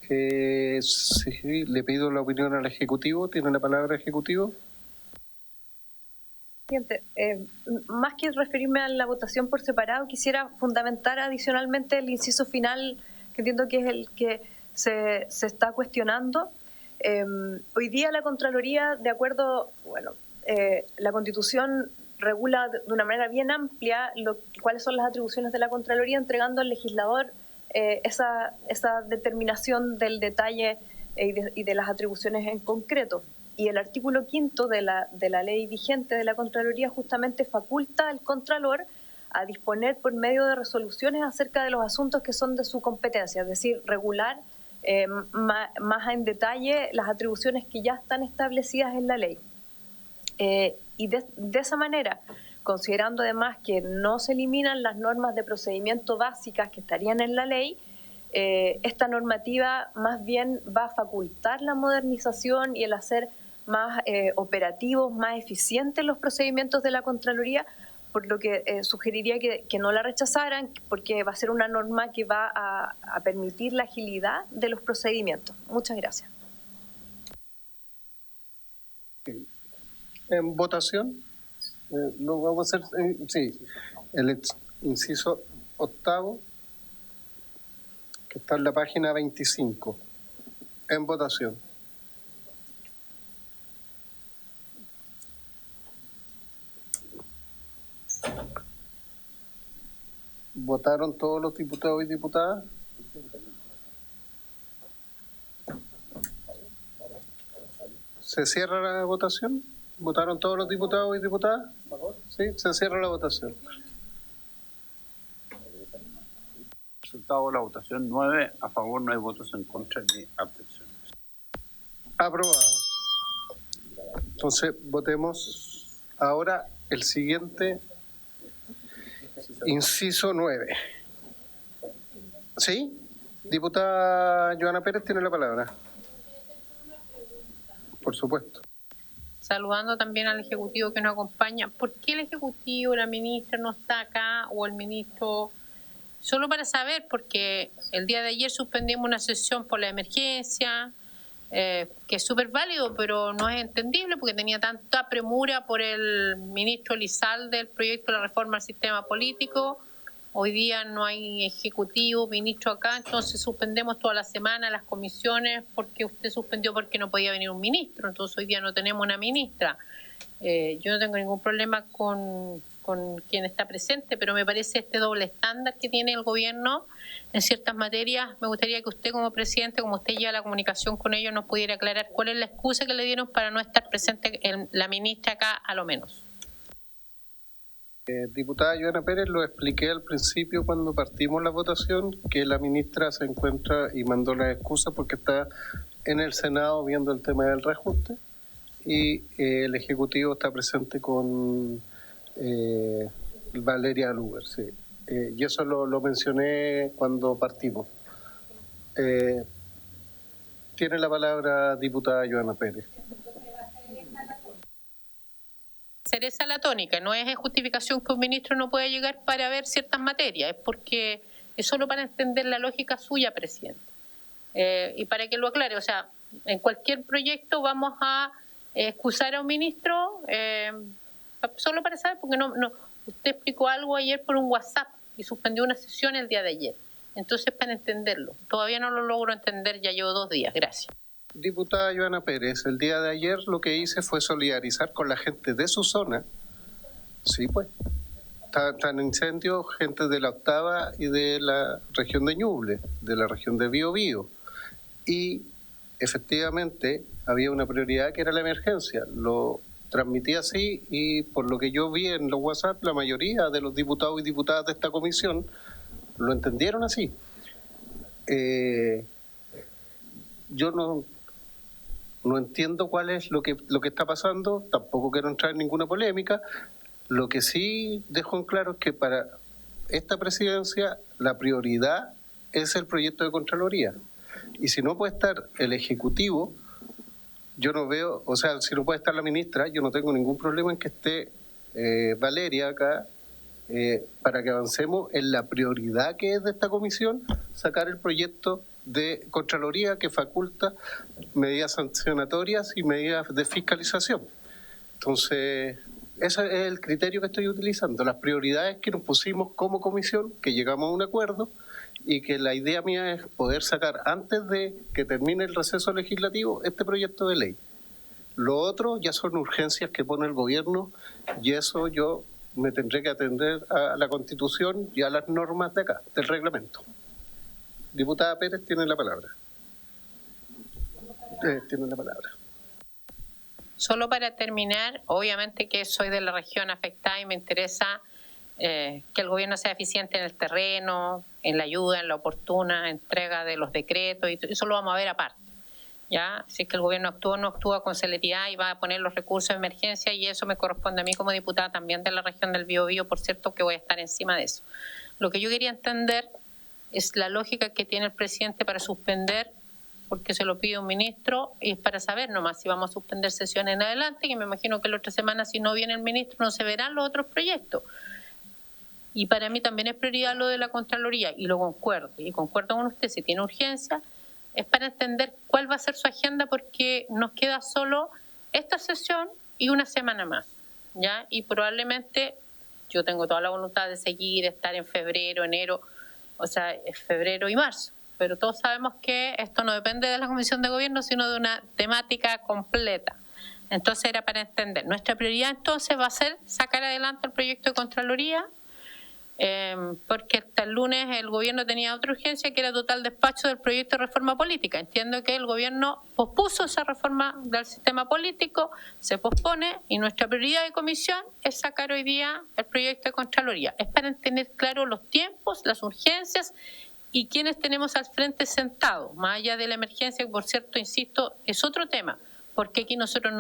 Speaker 4: Sí, le pido la opinión al Ejecutivo, tiene la palabra Ejecutivo.
Speaker 7: Más que referirme a la votación por separado, quisiera fundamentar adicionalmente el inciso final, que entiendo que es el que se está cuestionando. Hoy día la Contraloría, de acuerdo, la Constitución regula de una manera bien amplia cuáles son las atribuciones de la Contraloría, entregando al legislador esa determinación del detalle y de las atribuciones en concreto. Y el artículo 5 de la ley vigente de la Contraloría justamente faculta al Contralor a disponer por medio de resoluciones acerca de los asuntos que son de su competencia, es decir, regular más en detalle las atribuciones que ya están establecidas en la ley. Y de esa manera, considerando además que no se eliminan las normas de procedimiento básicas que estarían en la ley, esta normativa más bien va a facultar la modernización y el hacer más operativos, más eficientes los procedimientos de la Contraloría, por lo que sugeriría que no la rechazaran, porque va a ser una norma que va a permitir la agilidad de los procedimientos. Muchas gracias.
Speaker 4: En votación, lo vamos a hacer, sí, el inciso octavo, que está en la página 25, en votación. ¿Votaron todos los diputados y diputadas? ¿Se cierra la votación? ¿Votaron todos los diputados y diputadas? Sí, se cierra la votación.
Speaker 2: Resultado de la votación: 9 a favor, no hay votos en contra ni abstenciones.
Speaker 4: Aprobado. Entonces, votemos ahora el siguiente inciso 9. ¿Sí? Diputada Joana Pérez tiene la palabra. Por supuesto.
Speaker 6: Saludando también al Ejecutivo que nos acompaña. ¿Por qué el Ejecutivo, la ministra no está acá o el ministro? Solo para saber, porque el día de ayer suspendimos una sesión por la emergencia, que es súper válido, pero no es entendible porque tenía tanta premura por el ministro Elizalde del proyecto de la reforma al sistema político. Hoy día no hay ejecutivo, ministro acá, entonces suspendemos toda la semana las comisiones porque usted suspendió porque no podía venir un ministro, entonces hoy día no tenemos una ministra. Yo no tengo ningún problema con quien está presente, pero me parece este doble estándar que tiene el gobierno en ciertas materias. Me gustaría que usted como presidente, como usted lleva la comunicación con ellos, nos pudiera aclarar cuál es la excusa que le dieron para no estar presente la ministra acá a lo menos.
Speaker 4: Diputada Joana Pérez, lo expliqué al principio cuando partimos la votación, que la ministra se encuentra y mandó la excusa porque está en el Senado viendo el tema del reajuste y el Ejecutivo está presente con Valeria Luber, sí. Y eso lo mencioné cuando partimos. Tiene la palabra diputada Joana Pérez.
Speaker 6: ser esa la tónica, no es en justificación que un ministro no pueda llegar para ver ciertas materias, es porque es solo para entender la lógica suya, presidente. Y para que lo aclare, o sea, en cualquier proyecto vamos a excusar a un ministro, solo para saber, porque usted explicó algo ayer por un WhatsApp y suspendió una sesión el día de ayer. Entonces, para entenderlo, todavía no lo logro entender, ya llevo 2 días. Gracias.
Speaker 4: Diputada Joana Pérez, el día de ayer lo que hice fue solidarizar con la gente de su zona. Sí, pues. Están incendios gente de la Octava y de la región de Ñuble, de la región de Biobío. Y efectivamente había una prioridad que era la emergencia. Lo transmití así y por lo que yo vi en los WhatsApp, la mayoría de los diputados y diputadas de esta comisión lo entendieron así. Yo no entiendo cuál es lo que está pasando, tampoco quiero entrar en ninguna polémica. Lo que sí dejo en claro es que para esta presidencia la prioridad es el proyecto de Contraloría. Y si no puede estar el Ejecutivo, yo no veo, o sea, si no puede estar la ministra, yo no tengo ningún problema en que esté Valeria acá para que avancemos en la prioridad que es de esta comisión, sacar el proyecto de Contraloría que faculta medidas sancionatorias y medidas de fiscalización. Entonces, ese es el criterio que estoy utilizando, las prioridades que nos pusimos como comisión, que llegamos a un acuerdo y que la idea mía es poder sacar antes de que termine el receso legislativo este proyecto de ley. Lo otro ya son urgencias que pone el gobierno y eso yo me tendré que atender a la Constitución y a las normas de acá, del reglamento. Diputada Pérez, tiene la palabra. Tiene la palabra.
Speaker 6: Solo para terminar, obviamente que soy de la región afectada y me interesa que el gobierno sea eficiente en el terreno, en la ayuda, en la oportuna entrega de los decretos, y eso lo vamos a ver aparte. ¿Ya? Si es que el gobierno actúa o no actúa con celeridad y va a poner los recursos de emergencia, y eso me corresponde a mí como diputada también de la región del Biobío, por cierto que voy a estar encima de eso. Lo que yo quería entender es la lógica que tiene el presidente para suspender, porque se lo pide un ministro, y es para saber nomás si vamos a suspender sesión en adelante, que me imagino que la otra semana, si no viene el ministro, no se verán los otros proyectos. Y para mí también es prioridad lo de la Contraloría, y lo concuerdo, y concuerdo con usted, si tiene urgencia, es para entender cuál va a ser su agenda, porque nos queda solo esta sesión y una semana más, ¿ya? Y probablemente yo tengo toda la voluntad de seguir, estar en febrero, enero, o sea, es febrero y marzo, pero todos sabemos que esto no depende de la Comisión de Gobierno, sino de una temática completa. Entonces era para entender. Nuestra prioridad entonces va a ser sacar adelante el proyecto de Contraloría, porque hasta el lunes el gobierno tenía otra urgencia que era total despacho del proyecto de reforma política. Entiendo que el gobierno pospuso esa reforma del sistema político, se pospone, y nuestra prioridad de comisión es sacar hoy día el proyecto de Contraloría. Es para tener claro los tiempos, las urgencias y quiénes tenemos al frente sentados, más allá de la emergencia, que por cierto, insisto, es otro tema, porque aquí nosotros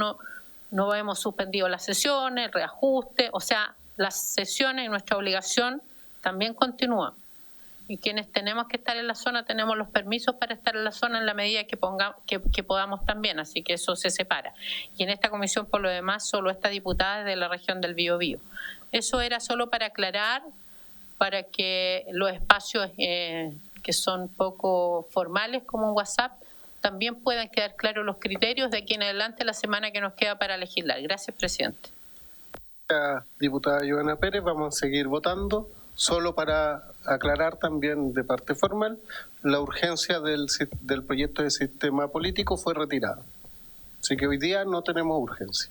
Speaker 6: no hemos suspendido las sesiones, el reajuste, o sea, las sesiones y nuestra obligación también continúa. Y quienes tenemos que estar en la zona tenemos los permisos para estar en la zona en la medida que podamos también, así que eso se separa. Y en esta comisión, por lo demás, solo está diputada de la región del Biobío. Eso era solo para aclarar, para que los espacios que son poco formales como un WhatsApp también puedan quedar claros los criterios de aquí en adelante la semana que nos queda para legislar. Gracias, presidente.
Speaker 4: Diputada Joana Pérez, vamos a seguir votando. Solo para aclarar también de parte formal, la urgencia del proyecto de sistema político fue retirada. Así que hoy día no tenemos urgencia.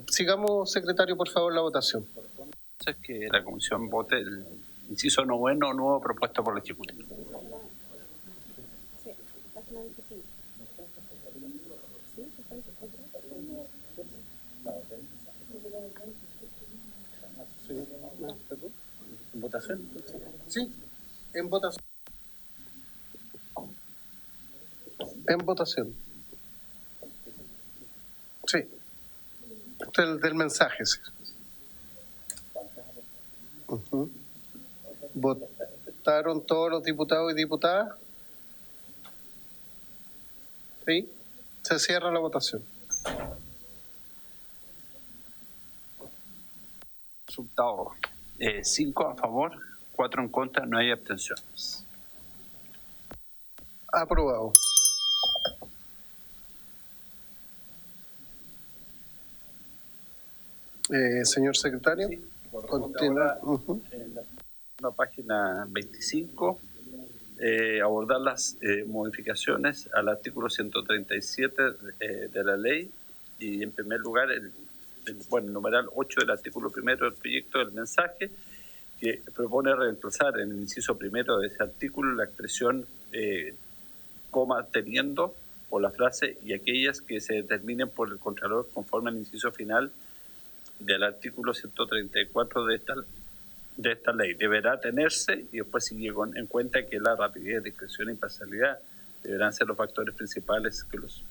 Speaker 4: Sigamos, secretario, por favor, la votación.
Speaker 2: Es que la comisión vote el inciso noveno, nuevo propuesto por el Ejecutivo.
Speaker 4: ¿En votación? Sí, en votación. En votación. Sí. Del mensaje, sí. ¿Votaron todos los diputados y diputadas? Sí. Se cierra la votación.
Speaker 2: Resultado: 5 a favor, 4 en contra, no hay abstenciones.
Speaker 4: Aprobado. Señor secretario,
Speaker 2: Sí,
Speaker 4: continúa.
Speaker 2: En la página 25, abordar las modificaciones al artículo 137 de la ley, y en primer lugar el numeral 8 del artículo primero del proyecto del mensaje, que propone reemplazar en el inciso primero de ese artículo la expresión coma teniendo por la frase y aquellas que se determinen por el Contralor conforme al inciso final del artículo 134 de esta ley. Deberá tenerse, y después sigue en cuenta que la rapidez, discreción e imparcialidad deberán ser los factores principales que los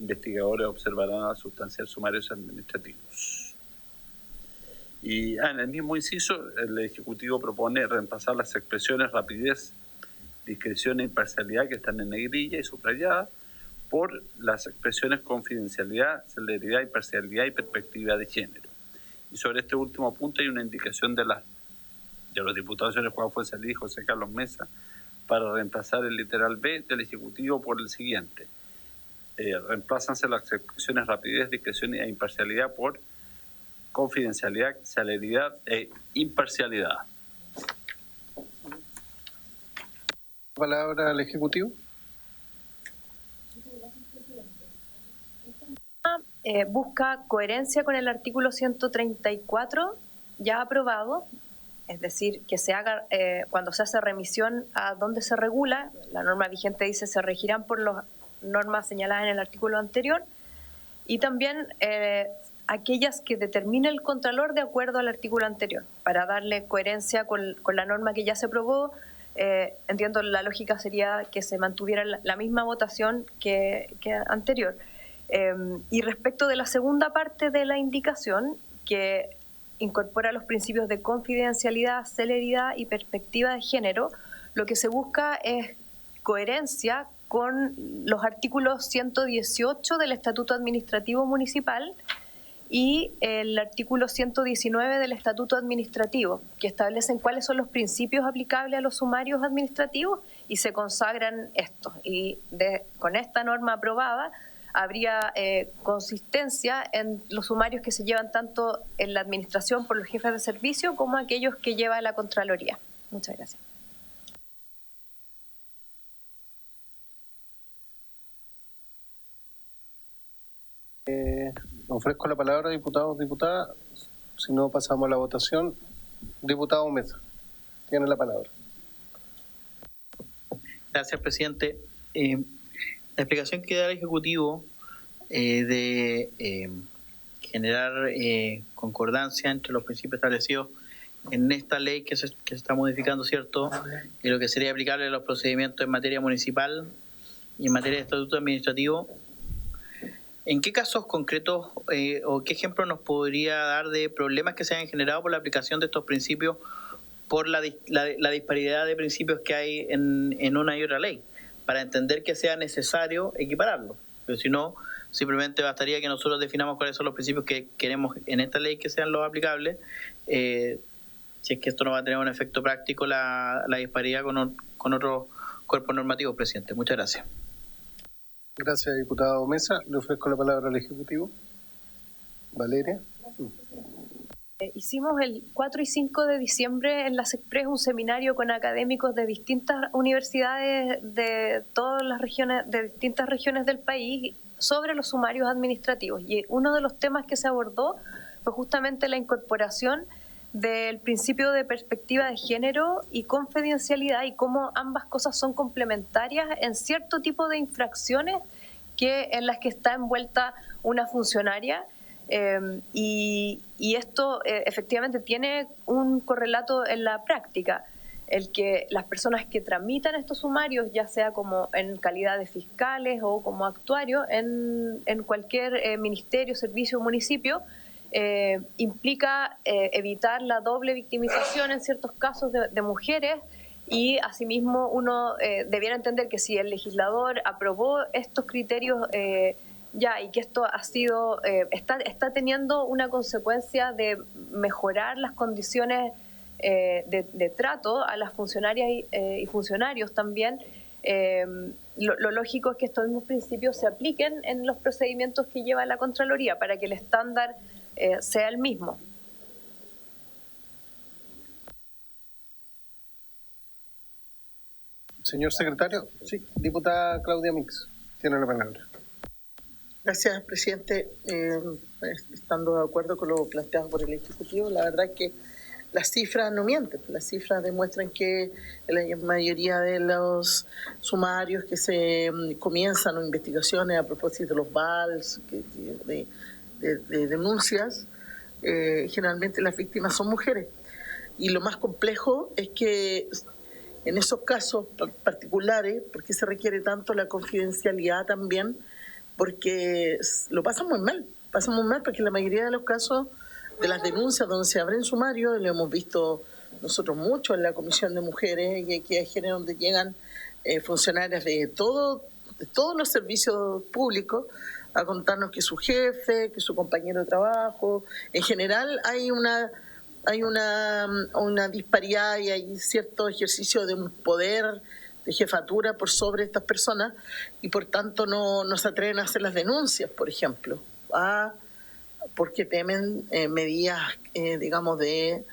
Speaker 2: investigadores observarán al sustanciar sumarios administrativos. Y en el mismo inciso, el Ejecutivo propone reemplazar las expresiones rapidez, discreción e imparcialidad, que están en negrilla y subrayada, por las expresiones confidencialidad, celeridad, imparcialidad y perspectiva de género. Y sobre este último punto hay una indicación de los diputados señores Juan Fuenzalí y José Carlos Mesa para reemplazar el literal B del Ejecutivo por el siguiente. Reemplázanse las expresiones rapidez, discreción e imparcialidad por confidencialidad, celeridad e imparcialidad.
Speaker 4: Palabra al Ejecutivo.
Speaker 7: Busca coherencia con el artículo 134 ya aprobado, es decir, que se haga cuando se hace remisión a donde se regula, la norma vigente dice se regirán por las normas señaladas en el artículo anterior, y también aquellas que determine el Contralor de acuerdo al artículo anterior, para darle coherencia con la norma que ya se aprobó. Entiendo la lógica sería que se mantuviera la misma votación que anterior. Y respecto de la segunda parte de la indicación, que incorpora los principios de confidencialidad, celeridad y perspectiva de género, lo que se busca es coherencia con los artículos 118 del Estatuto Administrativo Municipal y el artículo 119 del Estatuto Administrativo, que establecen cuáles son los principios aplicables a los sumarios administrativos y se consagran estos. Y con esta norma aprobada habría consistencia en los sumarios que se llevan tanto en la administración por los jefes de servicio como aquellos que lleva la Contraloría. Muchas gracias.
Speaker 4: Ofrezco la palabra, diputados, diputadas. Si no, pasamos a la votación. Diputado Mesa, tiene la palabra.
Speaker 8: Gracias, presidente. La explicación que da el Ejecutivo de generar concordancia entre los principios establecidos en esta ley que se está modificando, ¿cierto? Y lo que sería aplicable a los procedimientos en materia municipal y en materia de estatuto administrativo. ¿En qué casos concretos o qué ejemplo nos podría dar de problemas que se hayan generado por la aplicación de estos principios por la disparidad de principios que hay en una y otra ley, para entender que sea necesario equipararlo? Pero si no, simplemente bastaría que nosotros definamos cuáles son los principios que queremos en esta ley que sean los aplicables, si es que esto no va a tener un efecto práctico la disparidad con otros cuerpos normativos, presidente. Muchas gracias.
Speaker 4: Gracias, diputado Mesa. Le ofrezco la palabra al Ejecutivo. Valeria.
Speaker 7: Hicimos el 4 y 5 de diciembre en la SECPRES un seminario con académicos de distintas universidades de todas las regiones, de distintas regiones del país, sobre los sumarios administrativos. Y uno de los temas que se abordó fue justamente la incorporación del principio de perspectiva de género y confidencialidad, y cómo ambas cosas son complementarias en cierto tipo de infracciones en las que está envuelta una funcionaria. Y esto efectivamente tiene un correlato en la práctica, el que las personas que tramitan estos sumarios, ya sea como en calidad de fiscales o como actuarios en cualquier ministerio, servicio o municipio, implica evitar la doble victimización en ciertos casos de mujeres, y asimismo uno debiera entender que si el legislador aprobó estos criterios ya, y que esto ha sido, está teniendo una consecuencia de mejorar las condiciones de trato a las funcionarias y funcionarios también. Lo lógico es que estos mismos principios se apliquen en los procedimientos que lleva la Contraloría para que el estándar sea el mismo.
Speaker 9: Señor secretario, sí, diputada Claudia Mix, tiene la palabra.
Speaker 10: Gracias, presidente. Estando de acuerdo con lo planteado por el Ejecutivo, la verdad es que las cifras no mienten. Las cifras demuestran que la mayoría de los sumarios que se comienzan o investigaciones a propósito de los VALs, de denuncias, generalmente las víctimas son mujeres. Y lo más complejo es que en esos casos particulares, ¿por qué se requiere tanto la confidencialidad también? Porque lo pasan muy mal porque la mayoría de los casos de las denuncias donde se abren sumarios, lo hemos visto nosotros mucho en la Comisión de Mujeres y aquí hay género donde llegan funcionarias de todos los servicios públicos a contarnos que su jefe, que su compañero de trabajo, en general hay una disparidad y hay cierto ejercicio de un poder de jefatura por sobre estas personas y por tanto no se atreven a hacer las denuncias, por ejemplo, porque temen medidas, digamos, de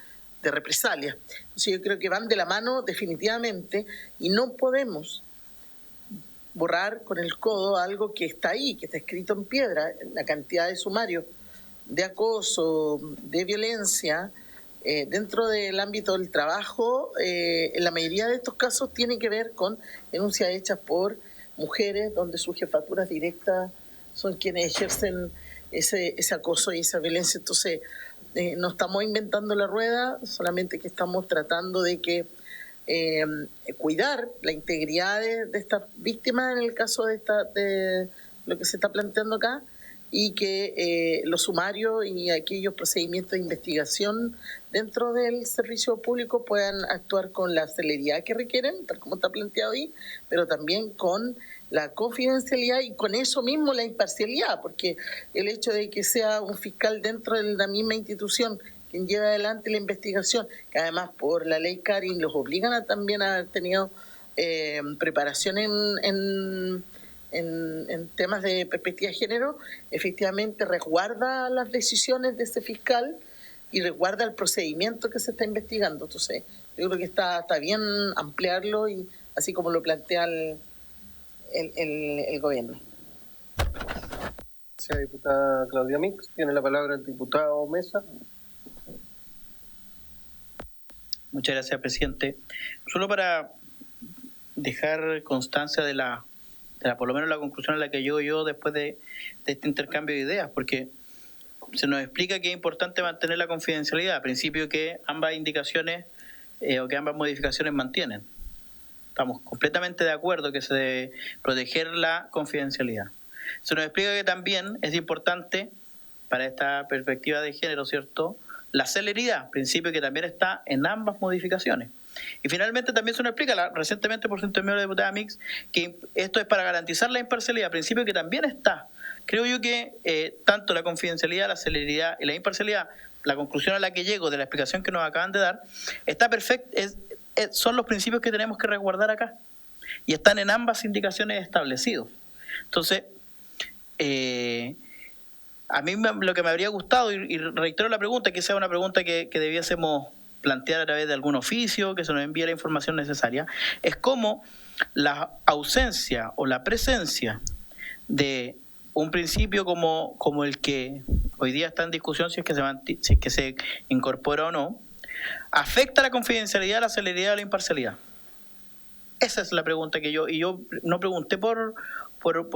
Speaker 10: represalia. Entonces yo creo que van de la mano definitivamente y no podemos borrar con el codo algo que está ahí, que está escrito en piedra, la cantidad de sumarios de acoso, de violencia. Dentro del ámbito del trabajo, en la mayoría de estos casos tiene que ver con denuncias hechas por mujeres donde sus jefaturas directas son quienes ejercen ese acoso y esa violencia. Entonces, no estamos inventando la rueda, solamente que estamos tratando de que cuidar la integridad de estas víctimas en el caso de lo que se está planteando acá, y que los sumarios y aquellos procedimientos de investigación dentro del servicio público puedan actuar con la celeridad que requieren, tal como está planteado ahí, pero también con la confidencialidad y con eso mismo la imparcialidad, porque el hecho de que sea un fiscal dentro de la misma institución quien lleva adelante la investigación, que además por la ley Karin los obligan a también a haber tenido preparación en temas de perspectiva de género, efectivamente resguarda las decisiones de ese fiscal y resguarda el procedimiento que se está investigando. Entonces, yo creo que está bien ampliarlo y así como lo plantea el gobierno.
Speaker 9: Gracias, diputada Claudia Mix. Tiene la palabra el diputado Mesa.
Speaker 8: Muchas gracias, presidente. Solo para dejar constancia de por lo menos la conclusión a la que llego yo después de este intercambio de ideas, porque se nos explica que es importante mantener la confidencialidad, principio que ambas indicaciones o que ambas modificaciones mantienen. Estamos completamente de acuerdo que se debe proteger la confidencialidad. Se nos explica que también es importante, para esta perspectiva de género, ¿cierto?, la celeridad, principio que también está en ambas modificaciones. Y finalmente también se nos explica recientemente por su intermedio de la diputada Mix que esto es para garantizar la imparcialidad, principio que también está. Creo yo que tanto la confidencialidad, la celeridad y la imparcialidad, la conclusión a la que llego de la explicación que nos acaban de dar, está perfecta, son los principios que tenemos que resguardar acá y están en ambas indicaciones establecidos. Entonces, a mí lo que me habría gustado, y reitero la pregunta, que sea una pregunta que debiésemos plantear a través de algún oficio, que se nos envíe la información necesaria, es cómo la ausencia o la presencia de un principio como el que hoy día está en discusión, si es que se incorpora o no, afecta la confidencialidad, la celeridad o la imparcialidad. Esa es la pregunta que yo no pregunté por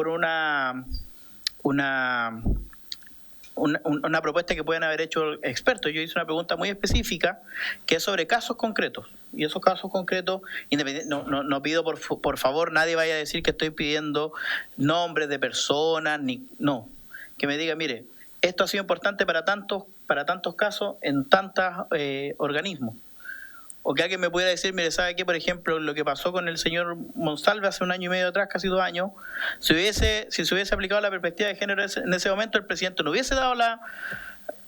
Speaker 8: una propuesta que pueden haber hecho expertos. Yo hice una pregunta muy específica que es sobre casos concretos. Y esos casos concretos, no pido por favor, nadie vaya a decir que estoy pidiendo nombres de personas, no. Que me diga, mire, esto ha sido importante para tantos casos en tantos organismos. o que alguien me pudiera decir, mire, ¿sabe qué? Por ejemplo, lo que pasó con el señor Monsalve hace 1 año y medio atrás, casi 2 años, si se hubiese aplicado la perspectiva de género en ese momento, el presidente no hubiese dado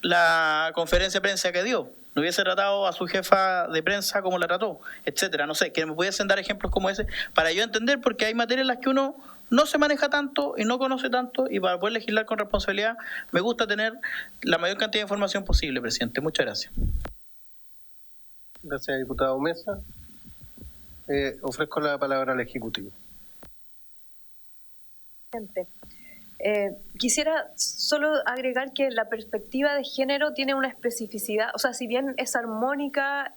Speaker 8: la conferencia de prensa que dio, no hubiese tratado a su jefa de prensa como la trató, etcétera. No sé, que me pudiesen dar ejemplos como ese para yo entender, porque hay materias en las que uno no se maneja tanto y no conoce tanto, y para poder legislar con responsabilidad me gusta tener la mayor cantidad de información posible, presidente. Muchas gracias.
Speaker 4: Gracias, diputado Mesa. Ofrezco la palabra al Ejecutivo.
Speaker 7: Quisiera solo agregar que la perspectiva de género tiene una especificidad, o sea, si bien es armónica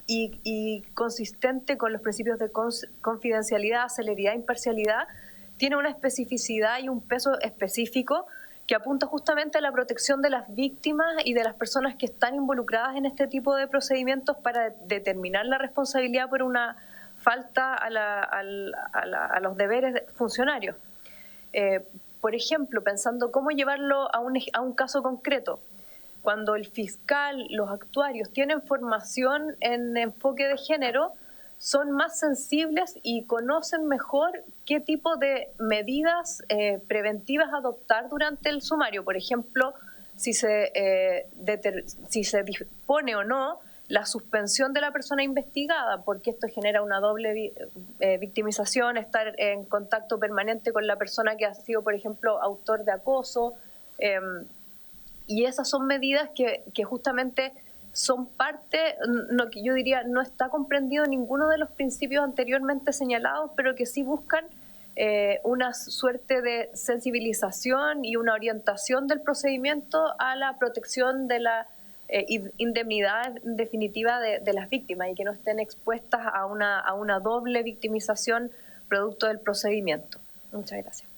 Speaker 7: y consistente con los principios de confidencialidad, celeridad e imparcialidad, tiene una especificidad y un peso específico que apunta justamente a la protección de las víctimas y de las personas que están involucradas en este tipo de procedimientos para determinar la responsabilidad por una falta a los deberes funcionarios. Por ejemplo, pensando cómo llevarlo a un caso concreto, cuando el fiscal, los actuarios tienen formación en enfoque de género, son más sensibles y conocen mejor qué tipo de medidas preventivas adoptar durante el sumario. Por ejemplo, si se dispone o no la suspensión de la persona investigada, porque esto genera una doble victimización, estar en contacto permanente con la persona que ha sido, por ejemplo, autor de acoso. Y esas son medidas que justamente son parte, que yo diría no está comprendido ninguno de los principios anteriormente señalados, pero que sí buscan una suerte de sensibilización y una orientación del procedimiento a la protección de la indemnidad definitiva de las víctimas y que no estén expuestas a una doble victimización producto del procedimiento. Muchas gracias.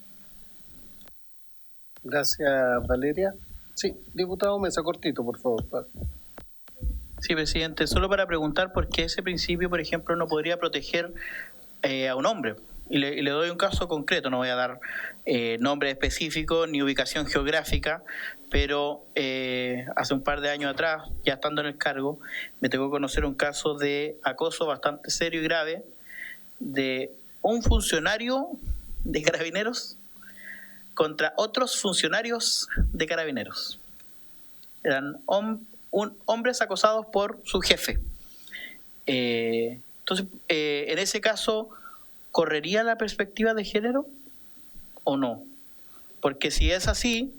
Speaker 4: Gracias, Valeria. Sí, diputado Mesa, cortito, por favor.
Speaker 8: Sí, presidente, solo para preguntar por qué ese principio, por ejemplo, no podría proteger a un hombre. Y le doy un caso concreto, no voy a dar nombre específico ni ubicación geográfica, pero hace un par de años atrás, ya estando en el cargo, me tocó conocer un caso de acoso bastante serio y grave de un funcionario de Carabineros contra otros funcionarios de Carabineros. Eran hombres acosados por su jefe. Entonces, en ese caso, ¿correría la perspectiva de género o no? Porque si es así,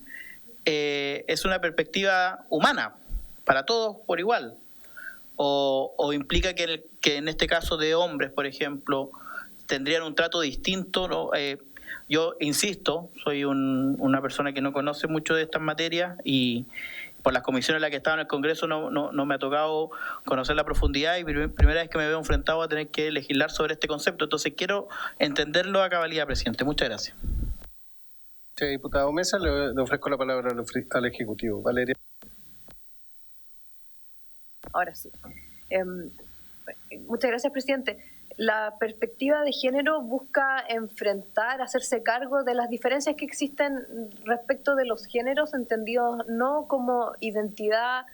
Speaker 8: es una perspectiva humana, para todos por igual. O implica que en este caso de hombres, por ejemplo, tendrían un trato distinto, ¿no? Yo insisto, soy una persona que no conoce mucho de estas materias y por las comisiones en las que he estado en el Congreso no me ha tocado conocer la profundidad y primera vez que me veo enfrentado a tener que legislar sobre este concepto. Entonces quiero entenderlo a cabalidad, presidente. Muchas gracias.
Speaker 4: Sí, diputado Mesa, le ofrezco la palabra al Ejecutivo. Valeria.
Speaker 7: Ahora sí. Muchas gracias, presidente. La perspectiva de género busca enfrentar, hacerse cargo de las diferencias que existen respecto de los géneros, entendidos no como identidad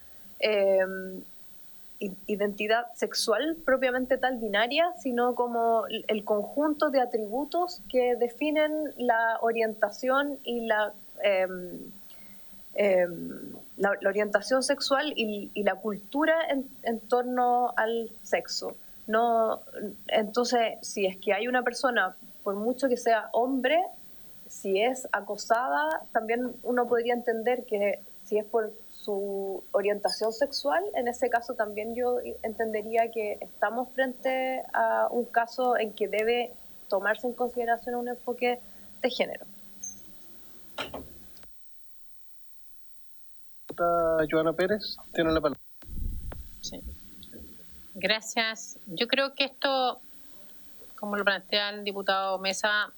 Speaker 7: sexual propiamente tal binaria, sino como el conjunto de atributos que definen la orientación y la orientación sexual y la cultura en torno al sexo. No, entonces, si es que hay una persona, por mucho que sea hombre, si es acosada, también uno podría entender que si es por su orientación sexual, en ese caso también yo entendería que estamos frente a un caso en que debe tomarse en consideración un enfoque de género.
Speaker 4: Joana Pérez, tiene la palabra.
Speaker 6: Sí. Gracias. Yo creo que esto, como lo plantea el diputado Mesa,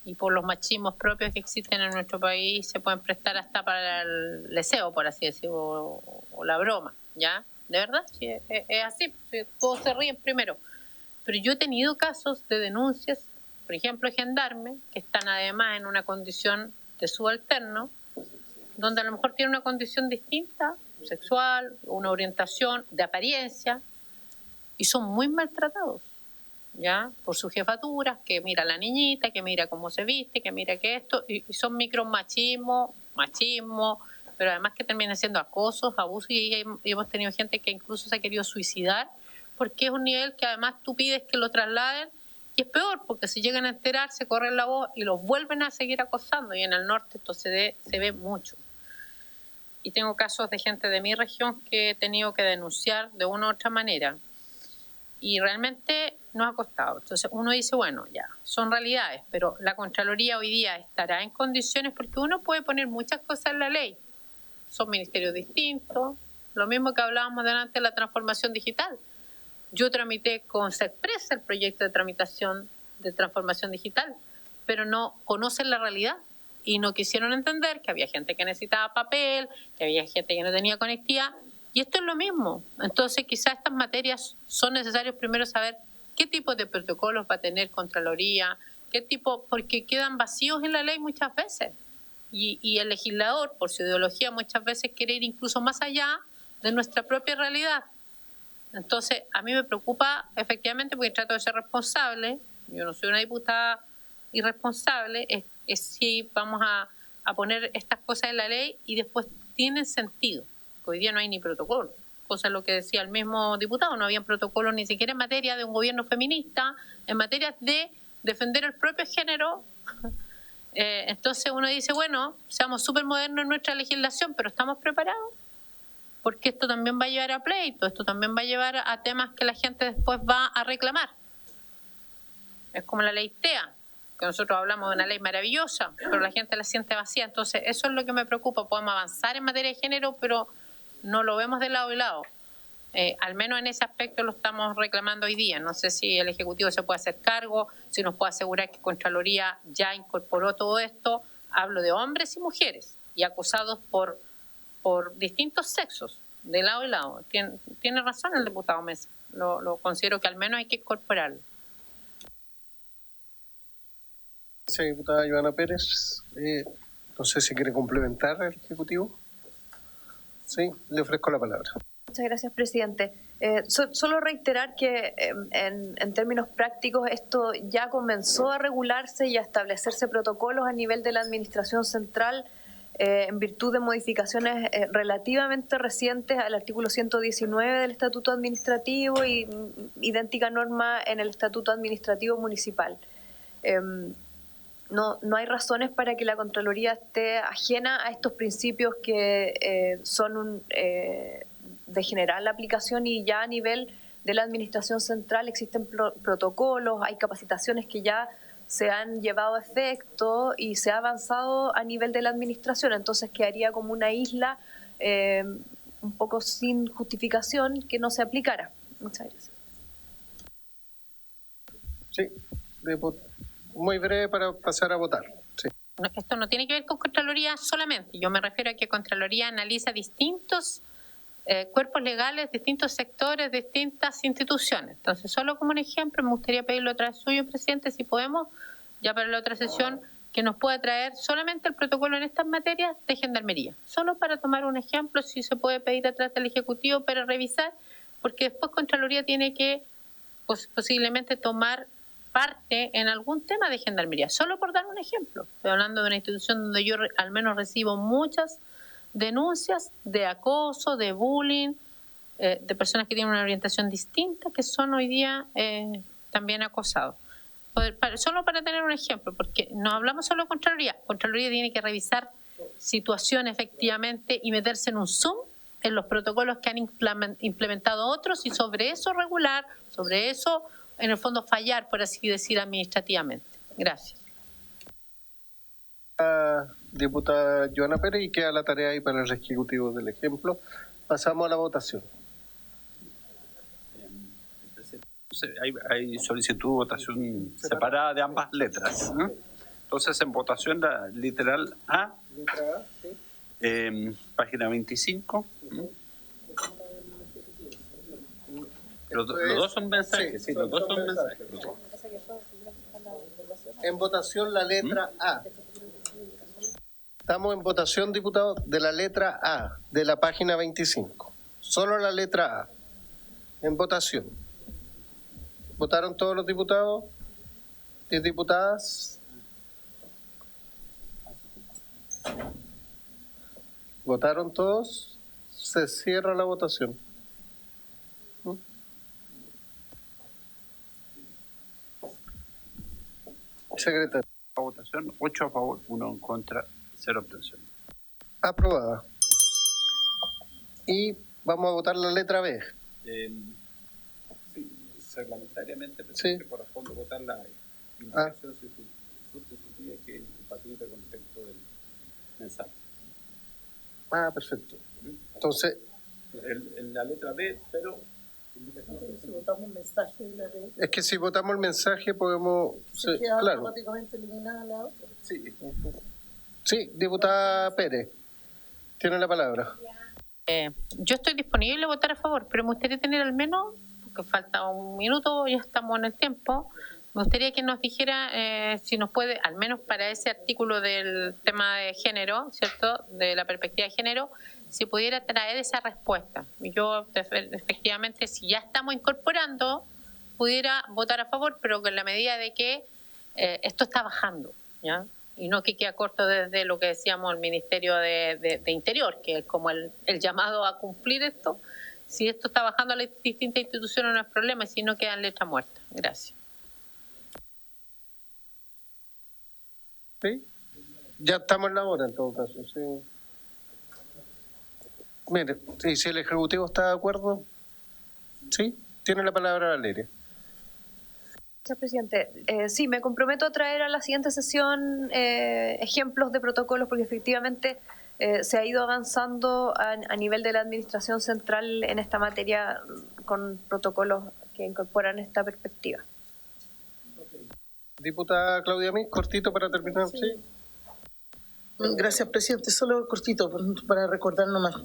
Speaker 6: y por los machismos propios que existen en nuestro país, se pueden prestar hasta para el leseo, por así decirlo, o la broma, ¿ya? ¿De verdad? Sí, es así, todos se ríen primero. Pero yo he tenido casos de denuncias, por ejemplo, gendarmes, que están además en una condición de subalterno, donde a lo mejor tienen una condición distinta, sexual, una orientación de apariencia, y son muy maltratados, ¿ya? Por sus jefaturas, que mira a la niñita, que mira cómo se viste, que mira que esto, y son micromachismo, machismo, pero además que terminan siendo acosos, abusos, y hemos tenido gente que incluso se ha querido suicidar, porque es un nivel que además tú pides que lo trasladen, y es peor, porque si llegan a enterar, se corren la voz y los vuelven a seguir acosando, y en el norte esto se ve mucho. Y tengo casos de gente de mi región que he tenido que denunciar de una u otra manera, y realmente nos ha costado. Entonces uno dice, bueno, ya, son realidades, pero la Contraloría hoy día estará en condiciones, porque uno puede poner muchas cosas en la ley, son ministerios distintos, lo mismo que hablábamos delante de la transformación digital. Yo tramité con Sexpress el proyecto de tramitación de transformación digital, pero no conocen la realidad y no quisieron entender que había gente que necesitaba papel, que había gente que no tenía conectividad, y esto es lo mismo. Entonces quizás estas materias son necesarios primero saber qué tipo de protocolos va a tener Contraloría, qué tipo, porque quedan vacíos en la ley muchas veces. Y el legislador, por su ideología, muchas veces quiere ir incluso más allá de nuestra propia realidad. Entonces, a mí me preocupa, efectivamente, porque trato de ser responsable, yo no soy una diputada irresponsable, es si vamos a poner estas cosas en la ley y después tienen sentido, que hoy día no hay ni protocolo, cosa lo que decía el mismo diputado, no había protocolo ni siquiera en materia de un gobierno feminista, en materia de defender el propio género. Entonces uno dice, bueno, seamos súper modernos en nuestra legislación, pero ¿estamos preparados? Porque esto también va a llevar a pleito, esto también va a llevar a temas que la gente después va a reclamar. Es como la ley TEA, que nosotros hablamos de una ley maravillosa, pero la gente la siente vacía. Entonces eso es lo que me preocupa, podemos avanzar en materia de género, pero no lo vemos de lado y lado. Al menos en ese aspecto lo estamos reclamando hoy día. No sé si el Ejecutivo se puede hacer cargo, si nos puede asegurar que Contraloría ya incorporó todo esto. Hablo de hombres y mujeres y acosados por distintos sexos, de lado y lado. Tiene razón el diputado Mesa. Lo considero que al menos hay que incorporarlo.
Speaker 9: Gracias, diputada Joana Pérez. No sé si quiere complementar el Ejecutivo. Sí, le ofrezco la palabra.
Speaker 7: Muchas gracias, presidente. Solo reiterar que en términos prácticos esto ya comenzó a regularse y a establecerse protocolos a nivel de la Administración Central en virtud de modificaciones relativamente recientes al artículo 119 del Estatuto Administrativo y idéntica norma en el Estatuto Administrativo Municipal. No hay razones para que la Contraloría esté ajena a estos principios que son de general aplicación, y ya a nivel de la Administración Central existen protocolos, hay capacitaciones que ya se han llevado a efecto y se ha avanzado a nivel de la Administración. Entonces quedaría como una isla un poco sin justificación que no se aplicara. Muchas gracias.
Speaker 9: Sí, muy breve para pasar a votar. Sí.
Speaker 6: Esto no tiene que ver con Contraloría solamente. Yo me refiero a que Contraloría analiza distintos cuerpos legales, distintos sectores, distintas instituciones. Entonces, solo como un ejemplo, me gustaría pedirle otra vez suyo, presidente, si podemos, ya para la otra sesión, que nos pueda traer solamente el protocolo en estas materias de Gendarmería. Solo para tomar un ejemplo, si se puede pedir atrás del Ejecutivo para revisar, porque después Contraloría tiene que posiblemente tomar parte en algún tema de Gendarmería. Solo por dar un ejemplo. Estoy hablando de una institución donde yo al menos recibo muchas denuncias de acoso, de bullying, de personas que tienen una orientación distinta, que son hoy día también acosados. Solo para tener un ejemplo, porque no hablamos solo de Contraloría. Contraloría tiene que revisar situaciones efectivamente y meterse en un zoom en los protocolos que han implementado otros y sobre eso regular, sobre eso en el fondo fallar, por así decir, administrativamente. Gracias.
Speaker 9: Diputada Joana Pérez, y queda la tarea ahí para el Ejecutivo del ejemplo. Pasamos a la votación.
Speaker 2: Hay solicitud de votación separada de ambas letras, ¿no? Entonces, en votación la literal A, página 25. Los dos son mensajes, sí, los dos son mensajes.
Speaker 9: En votación la letra A. Estamos en votación, diputado, de la letra A, de la página 25. Solo la letra A. En votación.
Speaker 4: ¿Votaron todos los diputados? 10 diputadas. ¿Votaron todos? Se cierra la votación. Secretario.
Speaker 2: La votación, 8 a favor, 1 en contra, 0 abstención.
Speaker 4: Aprobada. Y vamos a votar la letra B.
Speaker 2: Sí, reglamentariamente corresponde votar la indicación sustitutiva que es incompatible con el texto del mensaje.
Speaker 4: Perfecto. Entonces,
Speaker 2: en la letra B, pero...
Speaker 10: Si votamos un mensaje de la B,
Speaker 4: es que si votamos el mensaje podemos...
Speaker 10: se queda
Speaker 4: claro.
Speaker 10: automáticamente eliminada la otra.
Speaker 4: Sí, diputada Pérez, tiene la palabra.
Speaker 6: Yo estoy disponible a votar a favor, pero me gustaría tener al menos, porque falta un minuto, ya estamos en el tiempo, me gustaría que nos dijera si nos puede, al menos para ese artículo del tema de género, ¿cierto?, de la perspectiva de género, si pudiera traer esa respuesta. Yo, efectivamente, si ya estamos incorporando, pudiera votar a favor, pero en la medida de que esto está bajando, ¿ya? Y no que quede corto desde lo que decíamos el Ministerio de Interior, que es como el llamado a cumplir esto. Si esto está bajando a las distintas instituciones no es problema, si no quedan letra muerta. Gracias.
Speaker 4: ¿Sí? Ya estamos en la hora en todo caso. Sí. Mire, si el Ejecutivo está de acuerdo, sí, tiene la palabra Valeria.
Speaker 7: Gracias, presidente. Sí, me comprometo a traer a la siguiente sesión ejemplos de protocolos, porque efectivamente se ha ido avanzando a nivel de la Administración Central en esta materia con protocolos que incorporan esta perspectiva.
Speaker 4: Diputada Claudia Mix, cortito para terminar. Sí.
Speaker 10: Gracias, presidente. Solo cortito para recordar nomás.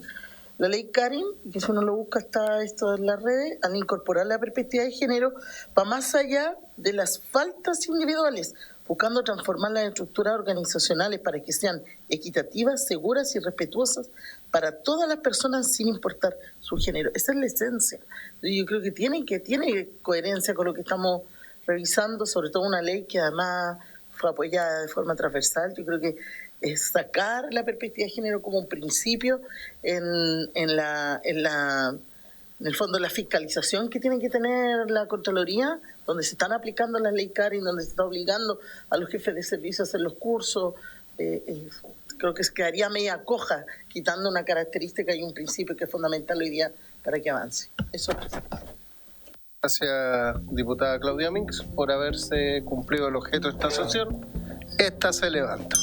Speaker 10: La ley Karin, que si uno lo busca está esto en las redes, al incorporar la perspectiva de género, va más allá de las faltas individuales, buscando transformar las estructuras organizacionales para que sean equitativas, seguras y respetuosas para todas las personas sin importar su género. Esa es la esencia. Yo creo que tiene coherencia con lo que estamos revisando, sobre todo una ley que además fue apoyada de forma transversal. Yo creo que es sacar la perspectiva de género como un principio en el fondo la fiscalización que tiene que tener la Contraloría, donde se están aplicando las leyes Karin, donde se está obligando a los jefes de servicio a hacer los cursos. Creo que quedaría media coja, quitando una característica y un principio que es fundamental hoy día para que avance. Eso es.
Speaker 4: Gracias, diputada Claudia Mix, por haberse cumplido el objeto de esta sesión. Esta se levanta.